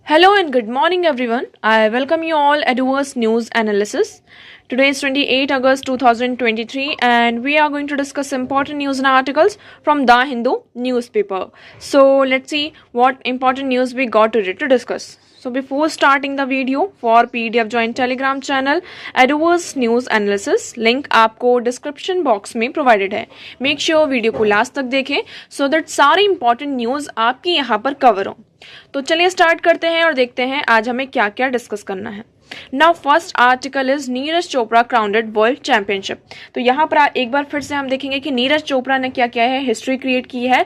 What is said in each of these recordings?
Hello and good morning everyone. I welcome you all at Eduverse News Analysis. Today is 28 August 2023 and we are going to discuss important news and articles from The Hindu newspaper. So let's see what important news we got today to discuss. So before starting the video, for PDF join Telegram channel Eduverse News Analysis. Link आपको description box में provided है. Make sure video को last तक देखें so that सारी important news आपकी यहाँ पर कवर हो. तो चलिए स्टार्ट करते हैं और देखते हैं आज हमें क्या क्या डिस्कस करना है. Now first article is Neeraj Chopra crowned world championship. तो यहाँ पर एक बार फिर से हम देखेंगे कि नीरज चोपड़ा ने क्या क्या है, हिस्ट्री क्रिएट की है.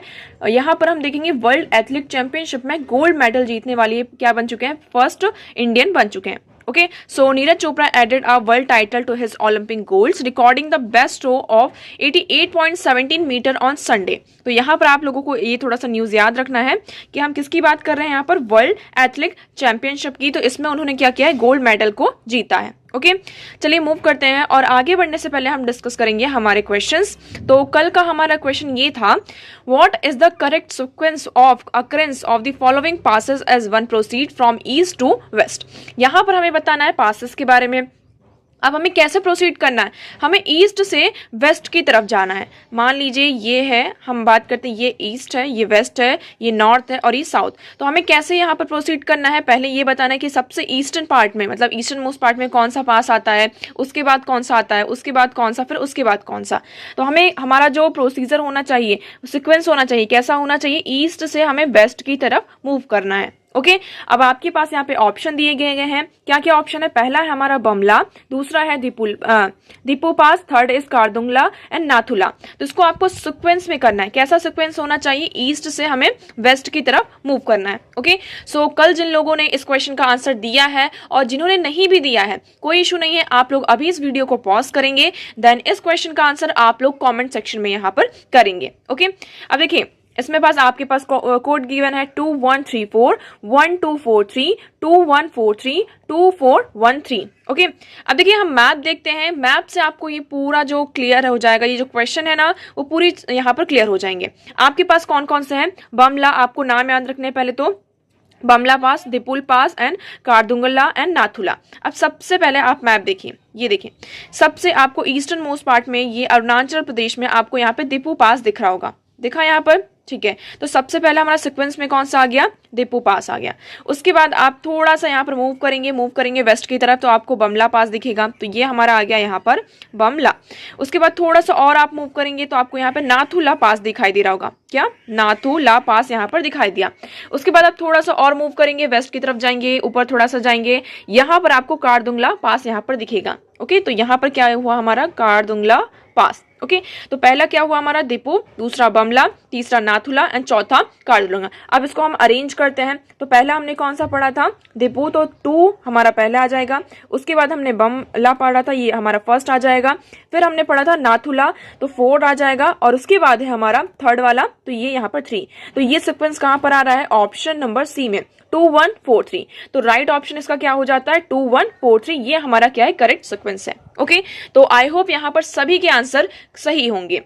यहाँ पर हम देखेंगे वर्ल्ड एथलेटिक चैंपियनशिप में गोल्ड मेडल जीतने वाली क्या बन चुके हैं, फर्स्ट इंडियन बन चुके हैं. Okay, so Neeraj Chopra added a world title to his Olympic goals, recording the best throw of 88.17 metre on Sunday. तो यहाँ पर आप लोगों को ये थोड़ा सा न्यूज़ याद रखना है कि हम किसकी बात कर रहे हैं यहाँ पर, वर्ल्ड एथलेटिक चैंपियनशिप की. तो इसमें उन्होंने क्या किया है, गोल्ड मेडल को जीता है. ओके चलिए मूव करते हैं और आगे बढ़ने से पहले हम डिस्कस करेंगे हमारे क्वेश्चंस. तो कल का हमारा क्वेश्चन ये था, what is the correct sequence of occurrence of the following passes as one proceed from east to west. यहाँ पर हमें बताना है पासेस के बारे में. अब हमें कैसे प्रोसीड करना है, हमें ईस्ट से वेस्ट की तरफ जाना है. मान लीजिए ये है, हम बात करते हैं ये ईस्ट है, ये वेस्ट है, ये नॉर्थ है और ये साउथ. तो हमें कैसे यहाँ पर प्रोसीड करना है, पहले ये बताना है कि सबसे ईस्टर्न पार्ट में, मतलब ईस्टर्न मोस्ट पार्ट में कौन सा पास आता है, उसके बाद कौन सा आता है, उसके बाद कौन सा, फिर उसके बाद कौन सा. तो हमें हमारा जो प्रोसीजर होना चाहिए, सिक्वेंस होना चाहिए, कैसा होना चाहिए, ईस्ट से हमें वेस्ट की तरफ मूव करना है. ओके अब आपके पास यहाँ पे ऑप्शन दिए गए हैं. क्या क्या ऑप्शन है, पहला है हमारा बमला, दूसरा है दीपू पास, थर्ड इज कारदुंगला एंड नाथुला. तो इसको आपको सीक्वेंस में करना है. कैसा सीक्वेंस होना चाहिए, ईस्ट से हमें वेस्ट की तरफ मूव करना है. ओके सो कल जिन लोगों ने इस क्वेश्चन का आंसर दिया है और जिन्होंने नहीं भी दिया है, कोई इशू नहीं है. आप लोग अभी इस वीडियो को पॉज करेंगे, देन इस क्वेश्चन का आंसर आप लोग कॉमेंट सेक्शन में यहाँ पर करेंगे. ओके अब देखिए इसमें पास आपके पास कोड गिवन है 2134 1243 2143 2413. ओके अब देखिए हम मैप देखते हैं. मैप से आपको ये पूरा जो क्लियर हो जाएगा, ये जो क्वेश्चन है ना वो पूरी यहाँ पर क्लियर हो जाएंगे. आपके पास कौन कौन से हैं, बमला, आपको नाम याद रखने पहले तो बमला पास, दिपुल पास एंड कारदुंगला एंड नाथुला. अब सबसे पहले आप मैप देखिए, ये देखिए सबसे आपको ईस्टर्न मोस्ट पार्ट में ये अरुणाचल प्रदेश में आपको यहाँ पे दिपू पास दिख रहा होगा, दिखा यहाँ पर, ठीक है. तो सबसे पहले हमारा सीक्वेंस में कौन सा आ गया, दीपू पास आ गया. उसके बाद आप थोड़ा सा यहाँ पर मूव करेंगे वेस्ट की तरफ तो आपको बमला पास दिखेगा. तो ये हमारा आ गया यहाँ पर बमला. उसके बाद थोड़ा सा और आप मूव करेंगे तो आपको यहाँ पे नाथुला पास दिखाई दे रहा होगा. क्या, नाथुला पास यहाँ पर दिखाई दिया. उसके बाद आप थोड़ा सा और मूव करेंगे, वेस्ट की तरफ जाएंगे, ऊपर थोड़ा सा जाएंगे, यहाँ पर आपको कारदुंगला पास यहाँ पर दिखेगा. ओके तो यहाँ पर क्या हुआ हमारा, कारदुंगला पास. ओके तो पहला क्या हुआ हमारा, दीपू, दूसरा बमला, तीसरा नाथुला एंड चौथा कारदुंगला. अब इसको हम अरेंज करते हैं. तो पहला हमने कौन सा पढ़ा था, दीपू, तो 2 हमारा पहला आ जाएगा. उसके बाद हमने बमला पढ़ा था, ये हमारा फर्स्ट आ जाएगा. फिर हमने पढ़ा था नाथुला, तो 4 आ जाएगा. और उसके बाद है हमारा थर्ड वाला, तो ये यहाँ पर 3. तो ये सिक्वेंस कहाँ पर आ रहा है, ऑप्शन नंबर सी में 2143. तो राइट ऑप्शन इसका क्या हो जाता है, 2143. ये हमारा क्या है, करेक्ट सिक्वेंस है. ओके तो आई होप यहाँ पर सभी के आंसर सही होंगे.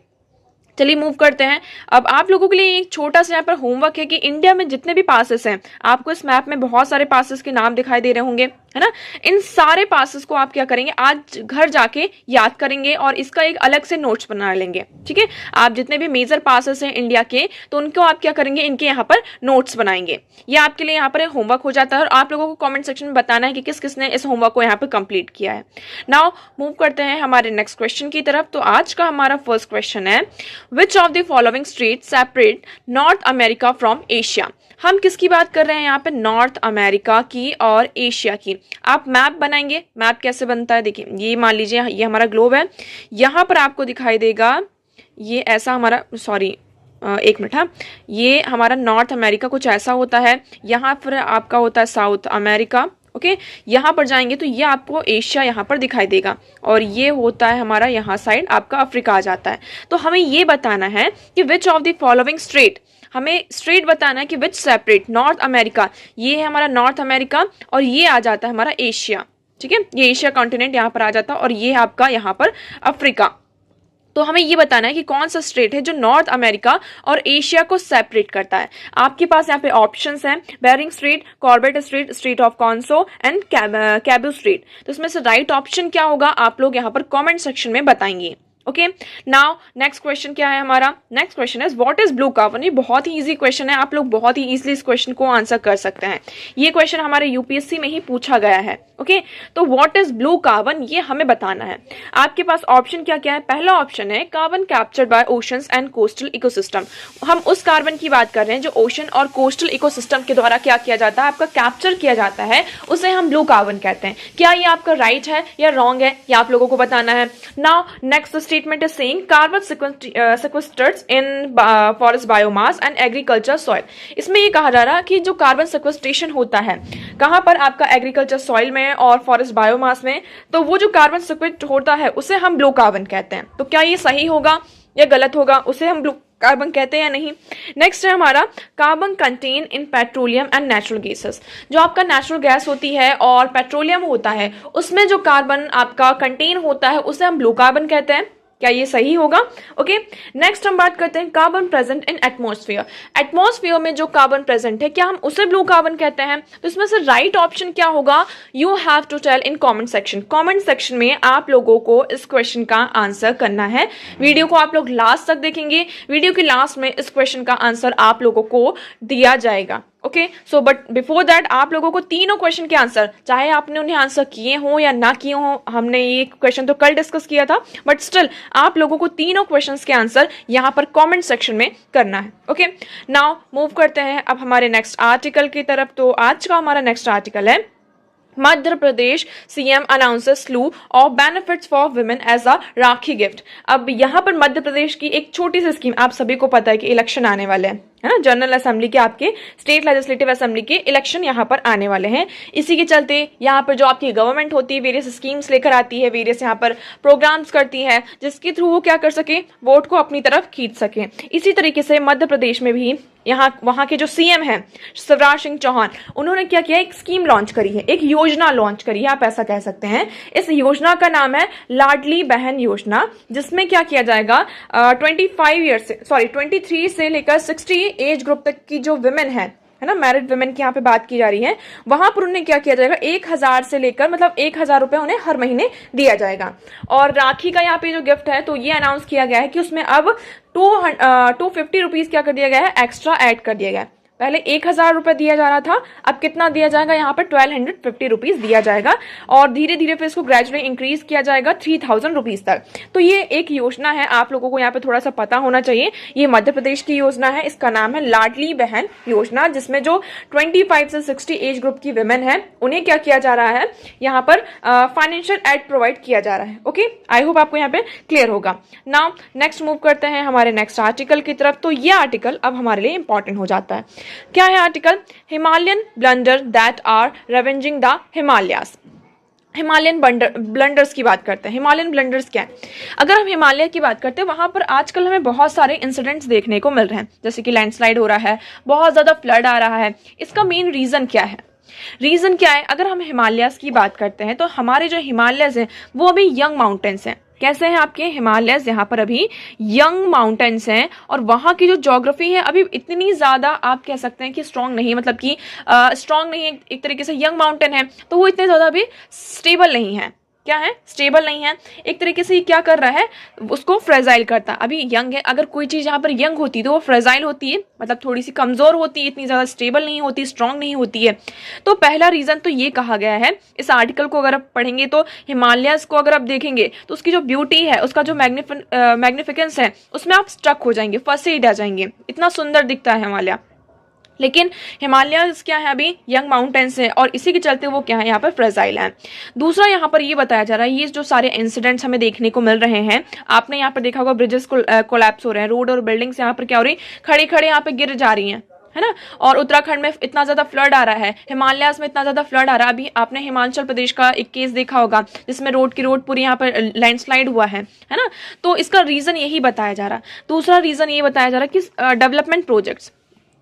चलिए मूव करते हैं. अब आप लोगों के लिए एक छोटा सा यहाँ पर होमवर्क है कि इंडिया में जितने भी पासेस हैं, आपको इस मैप में बहुत सारे पासेस के नाम दिखाई दे रहे होंगे, है ना. इन सारे पासेस को आप क्या करेंगे, आज घर जाके याद करेंगे और इसका एक अलग से नोट्स बना लेंगे. ठीक है, आप जितने भी मेजर पासेस हैं इंडिया के, तो उनको आप क्या करेंगे, इनके यहाँ पर नोट्स बनाएंगे. ये आपके लिए यहाँ पर होमवर्क हो जाता है और आप लोगों को कॉमेंट सेक्शन में बताना है कि किस किसने इस होमवर्क को यहाँ पर कंप्लीट किया है. नाउ मूव करते हैं हमारे नेक्स्ट क्वेश्चन की तरफ. तो आज का हमारा फर्स्ट क्वेश्चन है, which of the following state separate north America from Asia. हम किसकी बात कर रहे हैं यहाँ पे, नॉर्थ अमेरिका की और एशिया की. आप मैप बनाएंगे. मैप कैसे बनता है, देखिए ये मान लीजिए ये हमारा ग्लोब है. यहाँ पर आपको दिखाई देगा ये ऐसा हमारा, सॉरी एक मिनट, हाँ, ये हमारा नॉर्थ अमेरिका कुछ ऐसा होता है. यहाँ पर आपका होता है साउथ अमेरिका. ओके यहाँ पर जाएंगे तो ये आपको एशिया यहाँ पर दिखाई देगा और ये होता है हमारा यहाँ साइड आपका अफ्रीका आ जाता है. तो हमें ये बताना है कि which of the following state, हमें स्ट्रेट बताना है कि विच सेपरेट नॉर्थ अमेरिका, ये है हमारा नॉर्थ अमेरिका और ये आ जाता है हमारा एशिया. ठीक है, ये एशिया कॉन्टिनेंट यहाँ पर आ जाता है और ये आपका यहाँ पर अफ्रीका. तो हमें ये बताना है कि कौन सा स्ट्रेट है जो नॉर्थ अमेरिका और एशिया को सेपरेट करता है। आपके पास यहाँ पे ऑप्शंस हैं, Bering strait, Corbett strait, strait of Konso and Kabu strait. तो इसमें से राइट ऑप्शन क्या होगा आप लोग यहाँ पर कॉमेंट सेक्शन में बताएंगे। ओके, नाउ नेक्स्ट क्वेश्चन क्या है हमारा? Next question is what is blue carbon. ये बहुत ही इजी क्वेश्चन है, आप लोग बहुत ही इजीली इस क्वेश्चन को आंसर कर सकते हैं। ये क्वेश्चन हमारे यूपीएससी में ही पूछा गया है। ओके, तो व्हाट इज ब्लू कार्बन ये हमें बताना है। आपके पास ऑप्शन क्या क्या है? पहला ऑप्शन है carbon captured by oceans and coastal ecosystem. हम उस कार्बन की बात कर रहे हैं जो ओशन और कोस्टल इकोसिस्टम के द्वारा क्या किया जाता है, आपका कैप्चर किया जाता है, उसे हम ब्लू कार्बन कहते हैं। क्या ये आपका राइट है या रॉन्ग है, ये आप लोगों को बताना है। Now next statement is saying carbon sequestered in forest biomass and agriculture soil। इसमें ये कहा जा रहा है कि जो कार्बन sequestration होता है कहाँ पर, आपका एग्रीकल्चर सॉइल में और फॉरेस्ट बायोमास में, तो वो जो कार्बन sequestered होता है उसे हम ब्लू कार्बन कहते हैं। तो क्या ये सही होगा या गलत होगा, उसे हम ब्लू कार्बन कहते हैं या नहीं? नेक्स्ट है हमारा carbon contain in petroleum and natural gases. जो आपका नेचुरल गैस होती है और पेट्रोलियम होता है उसमें जो कार्बन आपका कंटेन होता है उसे हम ब्लू कार्बन कहते हैं। क्या ये सही होगा? ओके, नेक्स्ट हम बात करते हैं carbon present in atmosphere. Atmosphere में जो कार्बन प्रेजेंट है क्या हम उसे ब्लू कार्बन कहते हैं? तो इसमें से राइट ऑप्शन क्या होगा? You have to tell in comment section. Comment section में आप लोगों को इस क्वेश्चन का आंसर करना है। वीडियो को आप लोग लास्ट तक देखेंगे, वीडियो के लास्ट में इस क्वेश्चन का आंसर आप लोगों को दिया जाएगा। Okay, so but before that आप लोगों को तीनों क्वेश्चन के आंसर, चाहे आपने उन्हें आंसर किए हो या ना किए हो, हमने ये क्वेश्चन तो कल डिस्कस किया था, बट स्टिल आप लोगों को तीनों क्वेश्चंस के आंसर यहाँ पर कमेंट सेक्शन में करना है। ओके, नाउ मूव करते हैं अब हमारे नेक्स्ट आर्टिकल की तरफ। तो आज का हमारा नेक्स्ट आर्टिकल है Madhya Pradesh CM announces slew of benefits for women as a Rakhi gift. अब यहाँ पर मध्य प्रदेश की एक छोटी सी स्कीम, आप सभी को पता है कि इलेक्शन आने वाले हैं, है ना, जनरल असेंबली के, आपके स्टेट लेजिस्लेटिव असेंबली के इलेक्शन यहाँ पर आने वाले हैं। इसी के चलते यहाँ पर जो आपकी गवर्नमेंट होती है वेरियस स्कीम्स लेकर आती है, वेरियस यहाँ पर प्रोग्राम्स करती है जिसके थ्रू वो क्या कर सके, वोट को अपनी तरफ खींच सके। इसी तरीके से मध्य प्रदेश में भी वहाँ के जो सीएम हैं शिवराज सिंह चौहान, उन्होंने क्या किया, एक स्कीम लॉन्च करी है, एक योजना लॉन्च करी है, आप ऐसा कह सकते हैं। इस योजना का नाम है लाडली बहन योजना, जिसमें क्या किया जाएगा 23 से लेकर 60 एज ग्रुप तक की जो विमेन है ना, मैरिड वुमेन की यहाँ पे बात की जा रही है, वहां पर उन्हें क्या किया जाएगा 1000 से लेकर मतलब 1000 रुपए उन्हें हर महीने दिया जाएगा। और राखी का यहाँ पे जो गिफ्ट है तो ये अनाउंस किया गया है कि उसमें अब 250 रुपीज क्या कर दिया गया है, एक्स्ट्रा ऐड कर दिया गया है। पहले 1000 रुपए दिया जा रहा था, अब कितना दिया जाएगा यहाँ पर 1250 रुपीज दिया जाएगा और धीरे धीरे फिर इसको ग्रेजुअली इंक्रीज किया जाएगा 3000 रुपीज तक। तो ये एक योजना है, आप लोगों को यहाँ पे थोड़ा सा पता होना चाहिए। ये मध्य प्रदेश की योजना है, इसका नाम है लाडली बहन योजना, जिसमें जो 25 से 60 एज ग्रुप की विमेन है उन्हें क्या किया जा रहा है, यहाँ पर फाइनेंशियल एड प्रोवाइड किया जा रहा है। ओके, आई होप आपको यहाँ पे क्लियर होगा। नाउ नेक्स्ट मूव करते हैं हमारे नेक्स्ट आर्टिकल की तरफ। तो ये आर्टिकल अब हमारे लिए इंपॉर्टेंट हो जाता है। क्या है article? Himalayan blunder that are revenging the Himalayas. Himalayan blunders की बात करते हैं। हिमालयन ब्लंडर्स क्या है? अगर हम हिमालय की बात करते हैं, वहां पर आजकल हमें बहुत सारे इंसिडेंट्स देखने को मिल रहे हैं, जैसे कि लैंडस्लाइड हो रहा है, बहुत ज्यादा फ्लड आ रहा है। इसका मेन रीजन क्या है? रीजन क्या है? अगर हम हिमालयस की बात करते हैं तो हमारे जो हिमालयस हैं वो अभी यंग माउंटेन्स हैं। कैसे हैं आपके हिमालयस? यहाँ पर अभी यंग माउंटेन्स हैं और वहाँ की जो ज्योग्राफी है अभी इतनी ज़्यादा आप कह सकते हैं कि स्ट्रॉन्ग नहीं है, मतलब कि स्ट्रॉन्ग नहीं है, एक तरीके से यंग माउंटेन है तो वो इतने ज़्यादा अभी स्टेबल नहीं है। क्या है? स्टेबल नहीं है। एक तरीके से क्या कर रहा है, उसको फ्रेजाइल करता है। अभी यंग है, अगर कोई चीज़ यहाँ पर यंग होती है तो वो फ्रेजाइल होती है, मतलब थोड़ी सी कमज़ोर होती है, इतनी ज़्यादा स्टेबल नहीं होती, स्ट्रांग नहीं होती है। तो पहला रीज़न तो ये कहा गया है। इस आर्टिकल को अगर आप पढ़ेंगे तो हिमालयस को अगर आप देखेंगे तो उसकी जो ब्यूटी है, उसका जो मैग्निफिकेंस है, उसमें आप स्ट्रक हो जाएंगे, फंसे ही रह जाएंगे, इतना सुंदर दिखता है हिमालय। लेकिन हिमालयस क्या है, अभी यंग माउंटेन्स है और इसी के चलते वो क्या है, यहाँ पर फ्रेजाइल है। दूसरा यहाँ पर ये बताया जा रहा है, ये जो सारे इंसिडेंट्स हमें देखने को मिल रहे हैं, आपने यहाँ पर देखा होगा ब्रिजेस कोलैप्स हो रहे हैं, रोड और बिल्डिंग्स यहाँ पर क्या हो रही, खड़े खड़े यहाँ पे गिर जा रही हैं, है ना। और उत्तराखंड में इतना ज्यादा फ्लड आ रहा है, हिमालयस में इतना ज्यादा फ्लड आ रहा है। अभी आपने हिमाचल प्रदेश का एक केस देखा होगा जिसमें रोड पूरी यहाँ पर लैंडस्लाइड हुआ है ना। तो इसका रीजन यही बताया जा रहा है। दूसरा रीजन ये बताया जा रहा है कि डेवलपमेंट प्रोजेक्ट्स,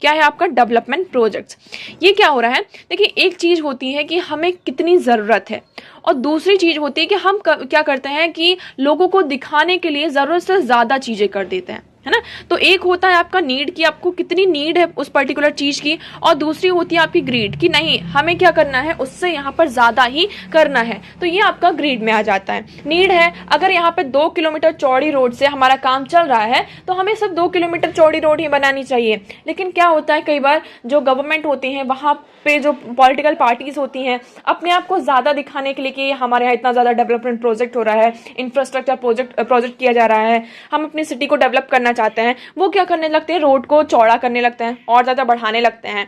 क्या है आपका डेवलपमेंट प्रोजेक्ट्स। ये क्या हो रहा है, देखिए एक चीज होती है कि हमें कितनी जरूरत है और दूसरी चीज होती है कि हम क्या करते हैं कि लोगों को दिखाने के लिए जरूरत से ज्यादा चीजें कर देते हैं, है ना। तो एक होता है आपका नीड कि आपको कितनी नीड है उस पर्टिकुलर चीज की, और दूसरी होती है आपकी ग्रीड कि नहीं हमें क्या करना है, उससे यहाँ पर ज्यादा ही करना है। तो ये आपका ग्रीड में आ जाता है। नीड है, अगर यहाँ पे 2 किलोमीटर चौड़ी रोड से हमारा काम चल रहा है तो हमें सिर्फ 2 किलोमीटर चौड़ी रोड ही बनानी चाहिए। लेकिन क्या होता है, कई बार जो गवर्नमेंट होती है वहां पे जो पॉलिटिकल पार्टीज होती हैं अपने आप को ज्यादा दिखाने के लिए कि हमारे यहाँ इतना ज्यादा डेवलपमेंट प्रोजेक्ट हो रहा है, इंफ्रास्ट्रक्चर प्रोजेक्ट किया जा रहा है, हम अपनी सिटी को डेवलप करना चाहते हैं, वो क्या करने लगते हैं, रोड को चौड़ा करने लगते हैं और ज्यादा बढ़ाने लगते हैं।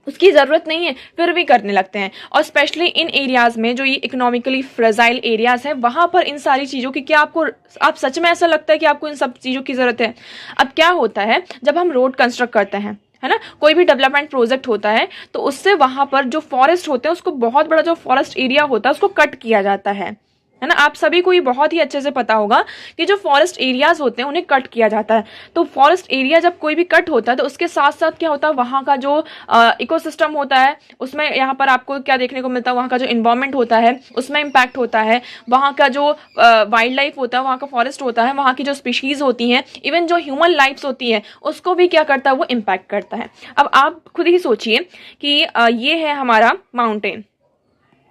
उसकी जरूरत नहीं है फिर भी करने लगते हैं। और स्पेशली इन एरियाज में जो ये इकोनॉमिकली फ्रेजाइल एरियाज है वहां पर इन सारी चीजों की क्या आप सच में ऐसा लगता है कि आपको इन सब चीजों की जरूरत है। अब क्या होता है, जब हम रोड कंस्ट्रक्ट करते हैं, है ना, कोई भी डेवलपमेंट प्रोजेक्ट होता है तो उससे वहां पर जो फॉरेस्ट होते हैं उसको, बहुत बड़ा जो फॉरेस्ट एरिया होता है उसको कट किया जाता है ना। आप सभी को ये बहुत ही अच्छे से पता होगा कि जो फॉरेस्ट एरियाज होते हैं उन्हें कट किया जाता है। तो फॉरेस्ट एरिया जब कोई भी कट होता है तो उसके साथ साथ क्या होता है, वहां का जो इकोसिस्टम होता है उसमें यहाँ पर आपको क्या देखने को मिलता है, वहां का जो इन्वायरमेंट होता है उसमें इम्पैक्ट होता है, वहां का जो वाइल्ड लाइफ होता है, वहां का फॉरेस्ट होता है, वहां की जो स्पीशीज होती हैं, इवन जो ह्यूमन लाइफ्स होती है उसको भी क्या करता है, वो इम्पैक्ट करता है। अब आप खुद ही सोचिए कि ये है हमारा माउंटेन,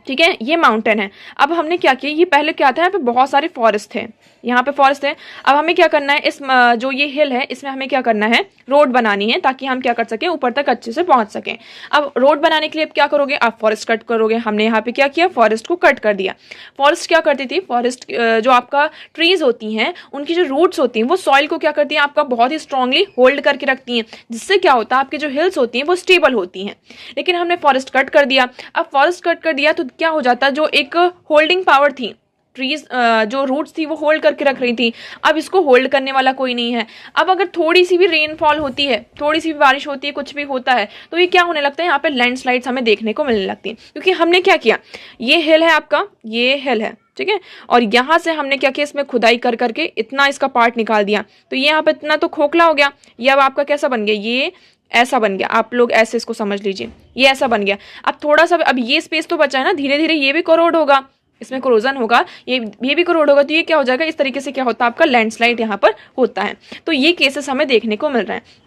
ठीक है, ये माउंटेन है। अब हमने क्या किया, ये पहले क्या था, यहाँ पे बहुत सारे फॉरेस्ट थे, यहाँ पे फॉरेस्ट है। अब हमें क्या करना है, इस जो ये हिल है इसमें हमें क्या करना है, रोड बनानी है ताकि हम क्या कर सकें, ऊपर तक अच्छे से पहुंच सकें। अब रोड बनाने के लिए अब क्या करोगे, आप फॉरेस्ट कट करोगे। हमने यहाँ पे क्या किया, फॉरेस्ट को कट कर दिया। फॉरेस्ट क्या करती थी, फॉरेस्ट जो आपका ट्रीज होती हैं उनकी जो रूट्स होती हैं वो सॉइल को क्या करती हैं, आपका बहुत ही स्ट्रांगली होल्ड करके रखती हैं, जिससे क्या होता है आपकी जो हिल्स होती हैं वो स्टेबल होती हैं। लेकिन हमने फॉरेस्ट कट कर दिया। अब फॉरेस्ट कट कर दिया तो क्या हो जाता है, जो एक होल्डिंग पावर थी, ट्रीज जो रूट्स थी वो होल्ड करके रख रही थी, अब इसको होल्ड करने वाला कोई नहीं है। अब अगर थोड़ी सी भी रेनफॉल होती है, थोड़ी सी भी बारिश होती है, कुछ भी होता है तो ये क्या होने लगता है, यहाँ पे लैंडस्लाइड्स हमें देखने को मिलने लगती है। क्योंकि हमने क्या किया, ये हिल है आपका, ये हिल है, ठीक है, और यहाँ से हमने क्या किया, इसमें खुदाई कर करके इतना इसका पार्ट निकाल दिया। तो ये यहाँ पे इतना तो खोखला हो गया, ये अब आपका कैसा बन गया, ये ऐसा बन गया। आप लोग ऐसे इसको समझ लीजिए, ये ऐसा बन गया। अब थोड़ा सा, अब ये स्पेस तो बचा है ना, धीरे धीरे ये भी करोड होगा, इसमें कोरोजन होगा, ये भी करोड होगा, तो ये क्या हो जाएगा, इस तरीके से क्या होता है, आपका लैंडस्लाइड यहाँ पर होता है। तो ये केसेस हमें देखने को मिल रहे हैं।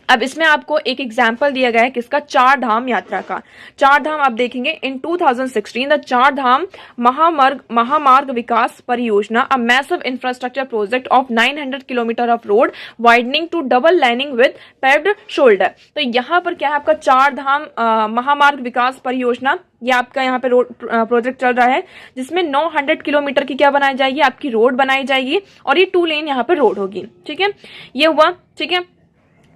अब इसमें आपको एक एग्जाम्पल दिया गया है किसका, चार धाम यात्रा का। चार धाम आप देखेंगे, इन 2016 द चार धाम Mahamarg Vikas Pariyojana, a massive infrastructure project of 900 kilometre of road widening to double lining with paved shoulder. तो यहाँ पर क्या है, आपका चार धाम महामार्ग विकास परियोजना, ये आपका यहाँ पे रोड प्रोजेक्ट चल रहा है जिसमें 900 किलोमीटर की क्या बनाई जाएगी, आपकी रोड बनाई जाएगी, और ये 2 लेन यहाँ पे रोड होगी, ठीक है, ये हुआ, ठीक है।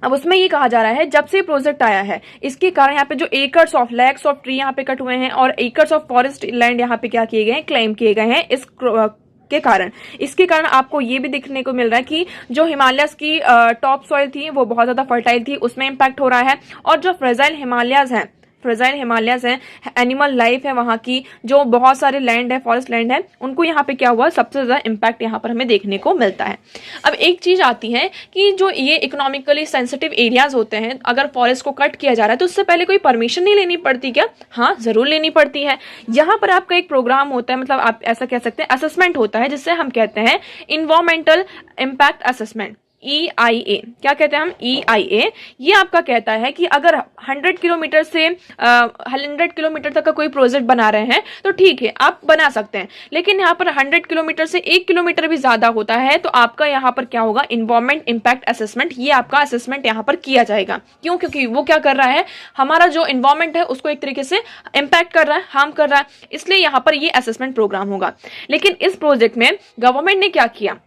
अब उसमें ये कहा जा रहा है जब से प्रोजेक्ट आया है इसके कारण यहाँ पे जो acres of lakhs of tree यहाँ पे कट हुए हैं और एकर्स ऑफ फॉरेस्ट लैंड यहाँ पे क्या किए गए हैं, क्लेम किए गए हैं इस के कारण। इसके कारण आपको ये भी देखने को मिल रहा है कि जो हिमालयस की टॉप सॉइल थी वो बहुत ज्यादा फर्टाइल थी, उसमें इम्पैक्ट हो रहा है। और जो फ्रेजाइल हिमालयस हैं, फ्रेजाइल हिमालयस हैं, एनिमल लाइफ है वहां की, जो बहुत सारे लैंड है, फॉरेस्ट लैंड है, उनको यहाँ पे क्या हुआ, सबसे ज्यादा इम्पैक्ट यहाँ पर हमें देखने को मिलता है। अब एक चीज आती है कि जो ये इकोनॉमिकली सेंसिटिव एरियाज होते हैं, अगर फॉरेस्ट को कट किया जा रहा है तो उससे पहले कोई परमिशन नहीं लेनी पड़ती क्या? हाँ, जरूर लेनी पड़ती है। यहाँ पर आपका एक प्रोग्राम होता है, मतलब आप ऐसा कह सकते हैं असेसमेंट होता है, जिससे हम कहते हैं इन्वायरमेंटल इम्पैक्ट असेसमेंट, EIA। क्या कहते हैं हम? EIA। ये आपका कहता है कि अगर 100 किलोमीटर से 100 किलोमीटर तक का कोई प्रोजेक्ट बना रहे हैं तो ठीक है, आप बना सकते हैं, लेकिन यहाँ पर 100 किलोमीटर से 1 किलोमीटर भी ज्यादा होता है तो आपका यहाँ पर क्या होगा, इन्वायरमेंट इम्पैक्ट असेसमेंट। ये आपका असेसमेंट यहाँ पर किया जाएगा। क्यों? क्योंकि वो क्या कर रहा है, हमारा जो इन्वायरमेंट है उसको एक तरीके से इम्पैक्ट कर रहा है, हार्म कर रहा है, इसलिए यहाँ पर ये असेसमेंट प्रोग्राम होगा। लेकिन इस प्रोजेक्ट में गवर्नमेंट ने क्या किया,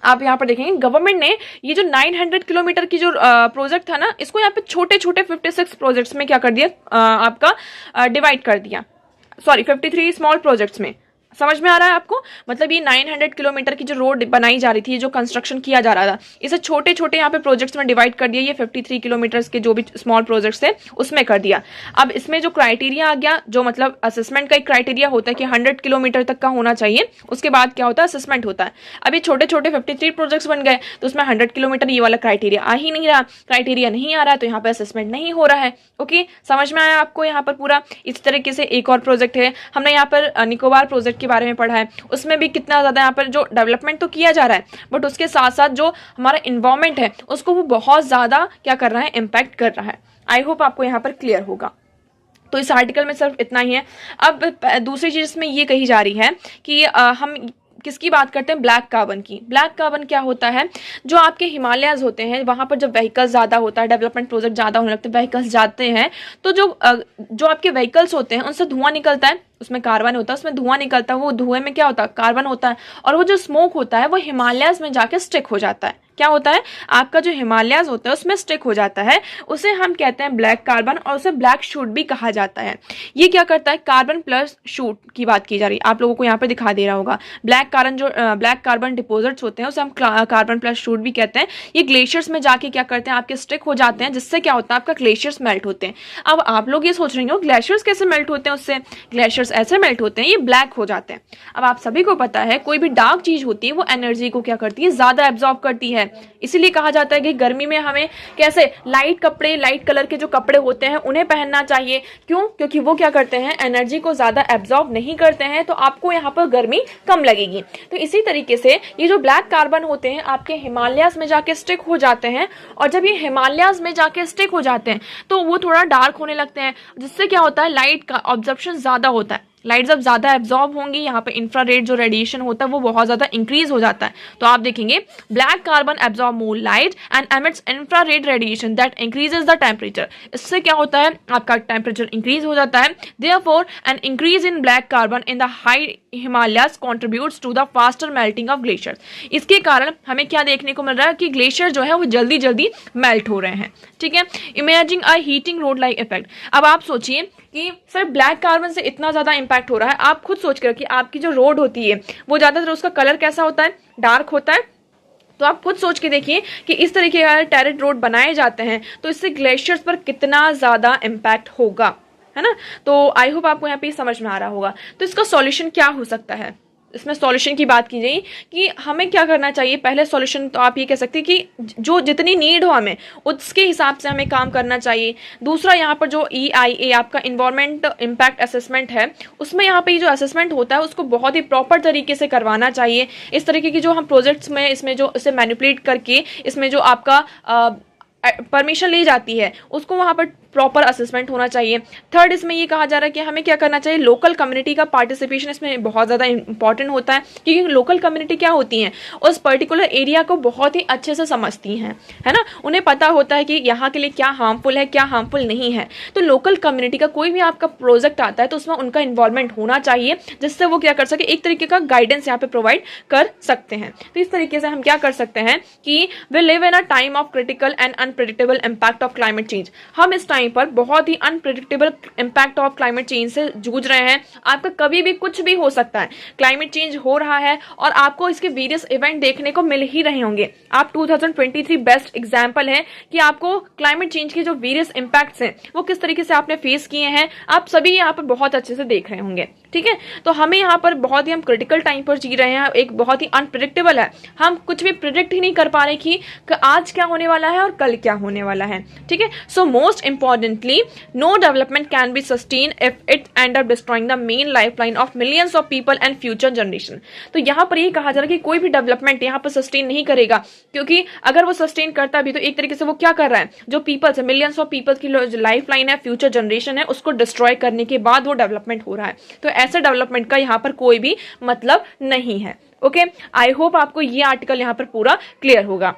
आप यहाँ पर देखेंगे, गवर्नमेंट ने ये जो 900 किलोमीटर की जो प्रोजेक्ट था ना, इसको यहाँ पे छोटे छोटे 56 प्रोजेक्ट्स में क्या कर दिया, आपका डिवाइड कर दिया, सॉरी 53 स्मॉल प्रोजेक्ट्स में, समझ में आ रहा है आपको? मतलब ये 900 किलोमीटर की जो रोड बनाई जा रही थी, जो कंस्ट्रक्शन किया जा रहा था, इसे छोटे छोटे यहाँ पे प्रोजेक्ट्स में डिवाइड कर दिया। ये 53 किलोमीटर्स के जो भी स्मॉल प्रोजेक्ट्स थे उसमें कर दिया। अब इसमें जो क्राइटेरिया आ गया, जो मतलब असेसमेंट का एक क्राइटेरिया होता है कि 100 किलोमीटर तक का होना चाहिए, उसके बाद क्या होता है, असेसमेंट होता है। अब ये छोटे छोटे 53 प्रोजेक्ट्स बन गए, तो उसमें 100 किलोमीटर ये वाला क्राइटेरिया आ ही नहीं रहा। क्राइटेरिया नहीं आ रहा है तो यहाँ पे असेसमेंट नहीं हो रहा है। ओके, समझ में आया आपको यहाँ पर पूरा? इस तरीके से एक और प्रोजेक्ट है, हमने यहाँ पर निकोबार प्रोजेक्ट के बारे में पढ़ा है। उसमें भी कितना ज़्यादा यहाँ पर जो डेवलपमेंट तो किया जा रहा है, बट उसके साथ साथ जो हमारा इन्वायरमेंट है उसको वो बहुत ज़्यादा क्या कर रहा है, इम्पैक्ट कर रहा है। आई होप आपको यहाँ पर क्लियर होगा। तो इस आर्टिकल में सिर्फ इतना ही है। अब दूसरी चीज़ इसमें ये कही जा रही है कि हम किसकी बात करते हैं, ब्लैक कार्बन की। ब्लैक कार्बन क्या होता है, जो आपके हिमालयाज होते हैं वहाँ पर जब व्हीकल्स ज़्यादा होता है, डेवलपमेंट प्रोजेक्ट ज़्यादा होने लगते हैं, व्हीकल्स जाते हैं, तो जो आपके व्हीकल्स होते हैं उनसे धुआं निकलता है, उसमें कार्बन होता है, उसमें धुआं निकलता है, वो धुएं में क्या होता है, कार्बन होता है, और वो जो स्मोक होता है वो हिमालयाज में जाके स्टिक हो जाता है। क्या होता है, आपका जो हिमालयाज होता है उसमें स्टिक हो जाता है, उसे हम कहते हैं ब्लैक कार्बन, और उसे ब्लैक शूट भी कहा जाता है। ये क्या करता है, कार्बन प्लस शूट की बात की जा रही है, आप लोगों को यहाँ पर दिखा दे रहा होगा। ब्लैक कार्बन डिपोजिट्स होते हैं उसे हम कार्बन प्लस शूट भी कहते हैं। ये ग्लेशियर्स में जाके क्या करते हैं, आपके स्टिक हो जाते हैं, जिससे क्या होता है, आपका ग्लेशियर्स मेल्ट होते हैं। अब आप लोग ये सोच रहे हो ग्लेशियर्स कैसे मेल्ट होते हैं, उससे ग्लेशियर्स ऐसे मेल्ट होते हैं, ये ब्लैक हो जाते हैं। अब आप सभी को पता है कोई भी डार्क चीज होती है वो एनर्जी को क्या करती है, ज्यादा एब्जॉर्ब करती है। इसीलिए कहा जाता है कि गर्मी में हमें कैसे लाइट कपड़े, लाइट कलर के जो कपड़े होते हैं उन्हें पहनना चाहिए। क्यों? क्योंकि वो क्या करते हैं, एनर्जी को ज्यादा एब्जॉर्ब नहीं करते हैं, तो आपको यहाँ पर गर्मी कम लगेगी। तो इसी तरीके से ये जो ब्लैक कार्बन होते हैं आपके हिमालयाज में जाके स्टिक हो जाते हैं, और जब ये हिमालयाज में जाके स्टिक हो जाते हैं तो वो थोड़ा डार्क होने लगते हैं, जिससे क्या होता है, लाइट का ऑब्जर्प्शन ज्यादा होता है। लाइट जब ज्यादा एब्जॉर्ब होंगी, यहाँ पे इंफ्रारेड जो रेडिएशन होता है वो बहुत ज्यादा इंक्रीज हो जाता है। तो आप देखेंगे black carbon absorb more light and emits infrared radiation that increases the temperature. इससे क्या होता है, आपका टेम्परेचर इंक्रीज हो जाता है। Therefore an increase in black carbon in the high Himalayas contributes to the faster melting of glaciers. इसके कारण हमें क्या देखने को मिल रहा है कि ग्लेशियर जो है वो जल्दी जल्दी मेल्ट हो रहे हैं। ठीक है, इमेजिंग अ हीटिंग रोड लाइक इफेक्ट। अब आप सोचिए कि सर ब्लैक कार्बन से इतना ज्यादा इंपैक्ट हो रहा है, आप खुद सोच कर कि आपकी जो रोड होती है वो ज्यादातर उसका कलर कैसा होता है, डार्क होता है। तो आप खुद सोच के देखिए कि इस तरीके का टेरेट रोड बनाए जाते हैं तो इससे ग्लेशियर्स पर कितना ज्यादा इम्पैक्ट होगा, है ना। तो आई होप आपको यहाँ पे समझ में आ रहा होगा। तो इसका सॉल्यूशन क्या हो सकता है, इसमें सॉल्यूशन की बात की जाए कि हमें क्या करना चाहिए। पहले सॉल्यूशन तो आप ये कह सकते हैं कि जो जितनी नीड हो हमें उसके हिसाब से हमें काम करना चाहिए। दूसरा, यहाँ पर जो EIA आपका इन्वायरमेंट इम्पैक्ट असेसमेंट है, उसमें यहाँ पे जो असेसमेंट होता है उसको बहुत ही प्रॉपर तरीके से करवाना चाहिए। इस तरीके की जो हम प्रोजेक्ट्स में इसमें जो इसे मैनिपुलेट करके इसमें जो आपका परमिशन ली जाती है उसको वहाँ पर प्रॉपर असेसमेंट होना चाहिए। थर्ड, इसमें ये कहा जा रहा है कि हमें क्या करना चाहिए, लोकल कम्युनिटी का पार्टिसिपेशन इसमें बहुत ज़्यादा इंपॉर्टेंट होता है, क्योंकि लोकल कम्युनिटी क्या होती हैं, उस पर्टिकुलर एरिया को बहुत ही अच्छे से समझती हैं, है ना। उन्हें पता होता है कि यहाँ के लिए क्या हार्मफुल है, क्या हार्मफुल नहीं है। तो लोकल कम्युनिटी का कोई भी आपका प्रोजेक्ट आता है तो उसमें उनका इन्वॉल्वमेंट होना चाहिए, जिससे वो क्या कर सके, एक तरीके का गाइडेंस यहाँ पे प्रोवाइड कर सकते हैं। तो इस तरीके से हम क्या कर सकते हैं कि we live in a time of critical and unpredictable impact of climate change. हम इस टाइम पर बहुत ही unpredictable impact of climate change से जूझ रहे हैं। आपका कभी भी कुछ भी हो सकता है, क्लाइमेट चेंज हो रहा है और आपको इसके वेरियस इवेंट देखने को मिल ही रहे होंगे। आप 2023 बेस्ट एग्जाम्पल है कि आपको क्लाइमेट चेंज के जो वेरियस इम्पैक्ट्स हैं वो किस तरीके से आपने फेस किए हैं, आप सभी यहाँ पर बहुत अच्छे से देख रहे होंगे। ठीक है, तो हमें यहाँ पर बहुत ही हम क्रिटिकल टाइम पर जी रहे हैं, एक बहुत ही अनप्रेडिक्टेबल है, हम कुछ भी प्रिडिक्ट ही नहीं कर पा रहे कि आज क्या होने वाला है और कल क्या होने वाला है। ठीक है, so most importantly no development can be sustain if it end up destroying the main life line of millions of people and future generation. तो यहाँ पर ये कहा जा रहा है कि कोई भी डेवलपमेंट यहाँ पर सस्टेन नहीं करेगा, क्योंकि अगर वो सस्टेन करता भी तो एक तरीके से वो क्या कर रहा है, जो पीपल्स है, मिलियंस ऑफ पीपल्स की लाइफ लाइन है, फ्यूचर जनरेशन है, उसको डिस्ट्रॉय करने के बाद वो डेवलपमेंट हो रहा है। तो ऐसे डेवलपमेंट का यहाँ पर कोई भी मतलब नहीं है। ओके, आई होप आपको ये आर्टिकल यहाँ पर पूरा क्लियर होगा।